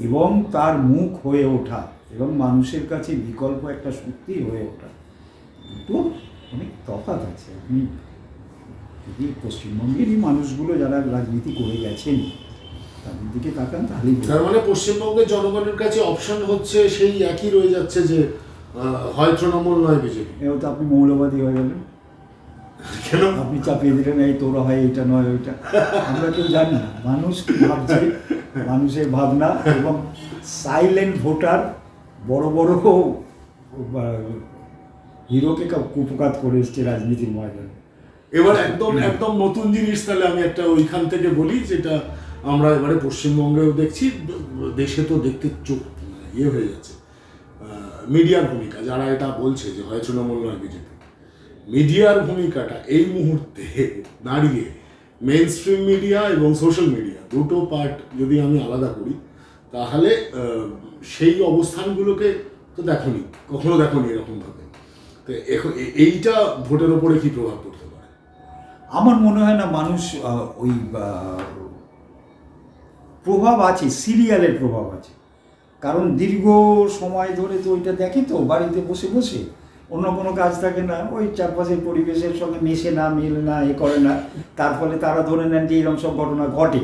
এবং তার মুখ হয়ে ওঠা এবং মানুষের কাছে বিকল্প একটা শক্তি হয়ে ওঠা, দুটো অনেক তফাৎ আছে। আপনি যদি পশ্চিমবঙ্গেরই মানুষগুলো যারা রাজনীতি করে গেছেন তাদের দিকে তাকান, তাহলে তার মানে পশ্চিমবঙ্গের জনগণের কাছে অপশন হচ্ছে সেই একই রয়ে যাচ্ছে, যে হয় তৃণমূল নয় বিজেপি। এবার তো আপনি মৌলবাদী হয়ে গেলেন, কেন আপনি চাপিয়ে দিলেন এই তোরা হয় এইটা নয় ওইটা। আমরা কেউ জানি না মানুষ কি ভাবছে, মানুষের ভাবনা এবং সাইলেন্ট ভোটার বড় বড় হিরোকে কুপকাত করে এসছে রাজনীতির ময়দানে। এবার একদম একদম নতুন জিনিস, তাহলে আমি একটা ওইখান থেকে বলি, যেটা আমরা এবারে পশ্চিমবঙ্গেও দেখছি, দেশে তো দেখতে চোখ ইয়ে হয়ে যাচ্ছে। মিডিয়ার ভূমিকা, যারা এটা বলছে যে হয় তৃণমূল নয় বিজেপি, মিডিয়ার ভূমিকাটা এই মুহূর্তে দাঁড়িয়ে মেইন স্ট্রিম মিডিয়া এবং সোশ্যাল মিডিয়া দুটো পার্ট যদি আমি আলাদা করি, তাহলে সেই অবস্থানগুলোকে তো দেখোনি, কখনো দেখোনি এরকমভাবে। তো এখন এইটা ভোটের ওপরে কি প্রভাব পড়তে পারে? আমার মনে হয় না মানুষ ওই প্রভাব আছে, সিরিয়ালের প্রভাব আছে, কারণ দীর্ঘ সময় ধরে তো ওইটা দেখে, তো বাড়িতে বসে বসে অন্য কোনো কাজ থাকে না, ওই চারপাশের পরিবেশের সঙ্গে মেশে না, মেলে না, এ করে না, তার ফলে তারা ধরে নেন যে এরকম সব ঘটনা ঘটে।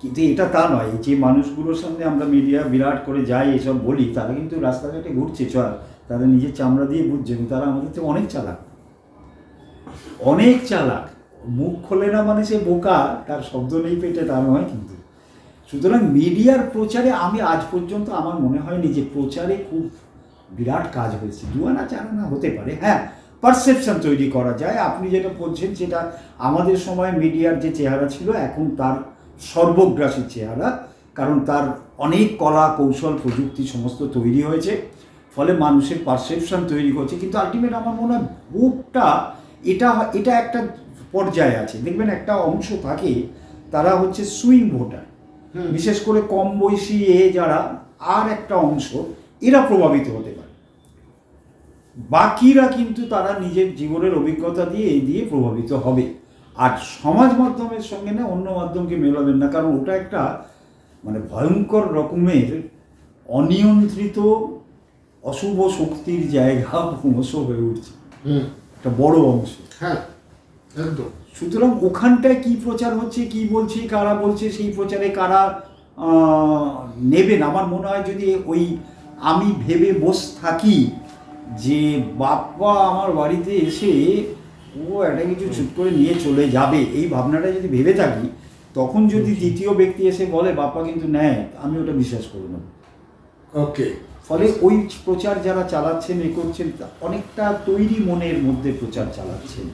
কিন্তু এটা তা নয়, যে মানুষগুলোর সামনে আমরা মিডিয়া বিরাট করে যাই এসব বলি, তারা কিন্তু রাস্তাঘাটে ঘুরছে, চল তারা নিজের চামড়া দিয়ে বুঝছে, তারা আমাদের থেকে অনেক চালাক, অনেক চালাক। মুখ খোলে না মানে সে বোকা, তার শব্দ নেই পেটে তা নয়। কিন্তু সুতরাং মিডিয়ার প্রচারে আমি আজ পর্যন্ত আমার মনে হয়নি যে প্রচারে খুব বিরাট কাজ হয়েছে। দুয়ানা চারানা হতে পারে, হ্যাঁ, পারসেপশন তৈরি করা যায়। আপনি যেটা বলছেন সেটা আমাদের সময় মিডিয়ার যে চেহারা ছিল, এখন তার সর্বগ্রাসী চেহারা, কারণ তার অনেক কলা কৌশল প্রযুক্তি সমস্ত তৈরি হয়েছে, ফলে মানুষের পারসেপশন তৈরি করছে। কিন্তু আলটিমেট আমার মনে হয় ভোটটা এটা একটা পর্যায়ে আছে। দেখবেন একটা অংশ থাকে, তারা হচ্ছে সুইং ভোটার, বিশেষ করে কম বয়সী যারা, আর একটা অংশ এরা প্রভাবিত হতে পারে। বাকিরা কিন্তু তারা নিজের জীবনের অভিজ্ঞতা দিয়ে দিয়ে প্রভাবিত হবে। আর সমাজ মাধ্যমের সঙ্গে না অন্য মাধ্যমকে মেলাবেন না, কারণ ওটা একটা মানে ভয়ঙ্কর রকমের অনিয়ন্ত্রিত অশুভ শক্তির জায়গা ক্রমশ হয়ে উঠছে, একটা বড় অংশ। হ্যাঁ, একদম। সুতরাং ওখানটায় কি প্রচার হচ্ছে, কি বলছে, কারা বলছে, সেই প্রচারে কারা নেবেন। আমার মনে হয় যদি ওই আমি ভেবে বসে থাকি যে বাপ্পা আমার বাড়িতে এসে ও একটা কিছু চুপ করে নিয়ে চলে যাবে, এই ভাবনাটা যদি ভেবে থাকি, তখন যদি দ্বিতীয় ব্যক্তি এসে বলে বাপ্পা কিন্তু নেয়, আমি ওটা বিশ্বাস করব না। ওকে। ফলে ওই প্রচার যারা চালাচ্ছেন, এ করছেন, অনেকটা তৈরি মনের মধ্যে প্রচার চালাচ্ছেন,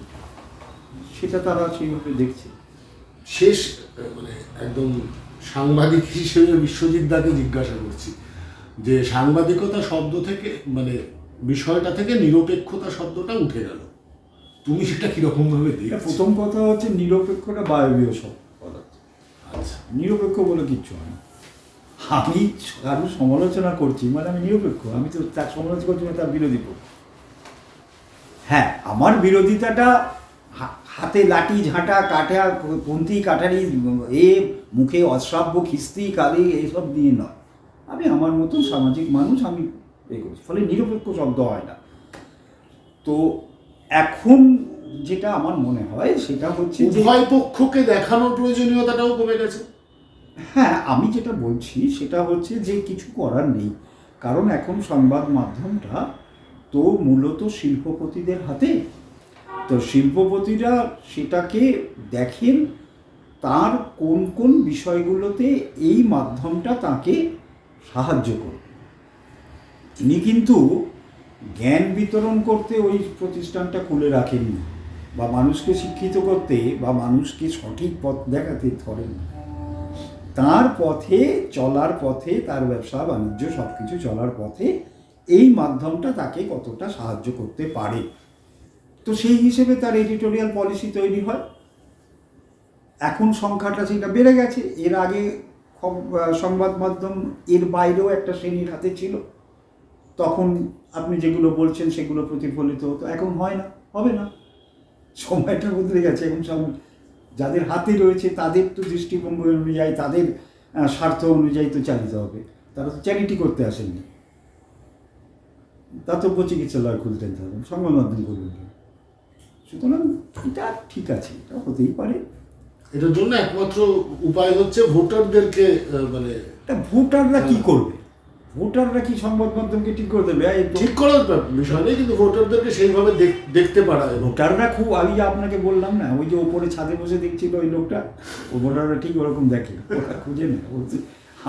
সেটা তারা সেইভাবে দেখছে। শেষ মানে একদম সাংবাদিক হিসেবে বিশ্বজিৎ দাকে জিজ্ঞাসা করছি যে সাংবাদিকতা শব্দ থেকে মানে বিষয়টা থেকে নিরপেক্ষতা শব্দটা উঠে গেল, তুমি সেটা কিরকম ভাবে দেখছো? প্রথম কথা হচ্ছে নিরপেক্ষটা বায়বীয় পদার্থ। আচ্ছা, নিরপেক্ষ বলে কিচ্ছু হয় না। আমি কারোর সমালোচনা করছি মানে আমি নিরপেক্ষ, আমি তো তার সমালোচনা করছি না, তার বিরোধী করছি। হ্যাঁ, আমার বিরোধিতাটা হাতে লাঠি ঝাঁটা কাঠা পন্থী কাঠারি মুখে অশ্রাব্য খিস্তি কালি এইসব দিয়ে নয়, আমি আমার মতন সামাজিক মানুষ, আমি এ করছি, ফলে নিরপেক্ষ শব্দ হয় না। তো এখন যেটা আমার মনে হয় সেটা হচ্ছে যে উভয় পক্ষকে দেখানোর প্রয়োজনীয়তাটাও কমে গেছে। হ্যাঁ, আমি যেটা বলছি সেটা হচ্ছে যে কিছু করার নেই, কারণ এখন সংবাদ মাধ্যমটা তো মূলত শিল্পপতিদের হাতে। তো শিল্পপতিরা সেটাকে দেখেন তার কোন কোন বিষয়গুলোতে এই মাধ্যমটা তাকে সাহায্য করবে। তিনি কিন্তু জ্ঞান বিতরণ করতে ওই প্রতিষ্ঠানটা খুলে রাখেননি, বা মানুষকে শিক্ষিত করতে বা মানুষকে সঠিক পথ দেখাতে ধরেন। তার পথে চলার পথে, তার ব্যবসা বাণিজ্য সব কিছু চলার পথে এই মাধ্যমটা তাকে কতটা সাহায্য করতে পারে, তো সেই হিসেবে তার এডিটোরিয়াল পলিসি তৈরি হয়। এখন সংখ্যাটা সেটা বেড়ে গেছে। এর আগে সংবাদ মাধ্যম এর বাইরেও একটা শ্রেণীর হাতে ছিল, তখন আপনি যেগুলো বলছেন সেগুলো প্রতিফলিত হতো, এখন হয় না, হবে না, সময়টা বদলে গেছে। এখন সব যাদের হাতে রয়েছে তাদের তো দৃষ্টিভঙ্গি অনুযায়ী, তাদের স্বার্থ অনুযায়ী তো চালিত হবে। তারা তো চ্যারিটি করতে আসেননি, দাতব্য চিকিৎসালয় খুলতে হবে, সংবাদ মাধ্যম করবেন। সুতরাং এটা ঠিক আছে, এটা হতেই পারে। এটার জন্য একমাত্র উপায় হচ্ছে ভোটারদেরকে মানে ভোটাররা কি করবে? ভোটাররা কি সংবাদ মাধ্যমকে ঠিক করে দেবে? ঠিক করার বিষয় নেই, কিন্তু ভোটারদেরকে সেইভাবে দেখতে পারা। ভোটাররা খুব, আমি আপনাকে বললাম না, ওই যে ওপরে ছাদে বসে দেখছিল ওই লোকটা, ও ভোটাররা ঠিক ওরকম দেখে, ওরা খুঁজে নেয়। বলছে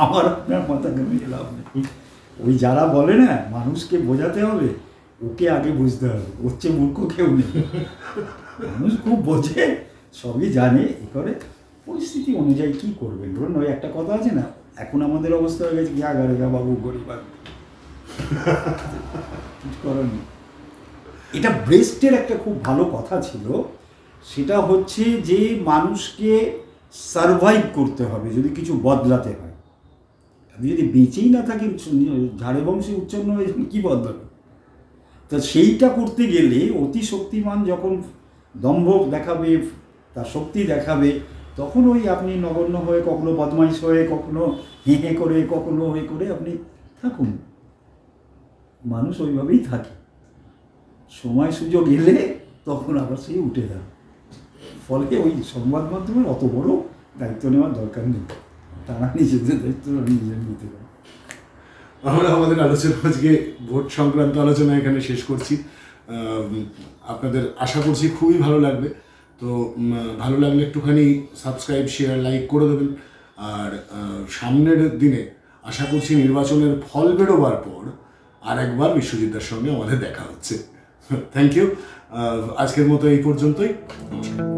আমার আপনার মাথা ঘামিয়ে লাভ নেই। ওই যারা বলে না মানুষকে বোঝাতে হবে, ওকে আগে বুঝতে হবে, ওর চেয়ে মূর্খ কেউ নেই। মানুষ খুব বোঝে, সবই জানে, এ করে পরিস্থিতি অনুযায়ী কী করবেন। ধরুন ওই একটা কথা আছে না, এখন আমাদের অবস্থা হয়ে গেছে গিয়া গাড়িগা বাবু গরিব, কিছু করার নেই। এটা ব্রেস্টের একটা খুব ভালো কথা ছিল, সেটা হচ্ছে যে মানুষকে সারভাইভ করতে হবে যদি কিছু বদলাতে হয়। আপনি যদি বেঁচেই না থাকেন, ঝাড়ে বংশে উচ্ছন্ন হয়ে কী বদলাবে? তা সেইটা করতে গেলে অতি শক্তিমান যখন দম্ভ দেখাবে, তার শক্তি দেখাবে, তখন ওই আপনি নগণ্য হয়ে, কখনো বদমাইশ হয়ে, কখনো হেঁ করে, কখনো হয়ে করে আপনি থাকুন। মানুষ ওইভাবেই থাকে, সময় সুযোগ এলে তখন আবার সেই উঠে যাবে। ফলে ওই সংবাদ মাধ্যমের অত বড় দায়িত্ব নেওয়ার দরকার নেই, তারা নিজেদের দায়িত্ব নিজের নিতে পারে। আমরা আমাদের আলোচনা আজকে ভোট সংক্রান্ত আলোচনা এখানে শেষ করছি। আপনাদের আশা করছি খুবই ভালো লাগবে। তো ভালো লাগলে একটুখানি সাবস্ক্রাইব, শেয়ার, লাইক করে দেবেন। আর সামনের দিনে আশা করছি নির্বাচনের ফল বেরোবার পর আর একবার বিশ্বজিৎদার সঙ্গে আমাদের দেখা হচ্ছে। Thank you. আজকের মতো এই পর্যন্তই, নমস্কার।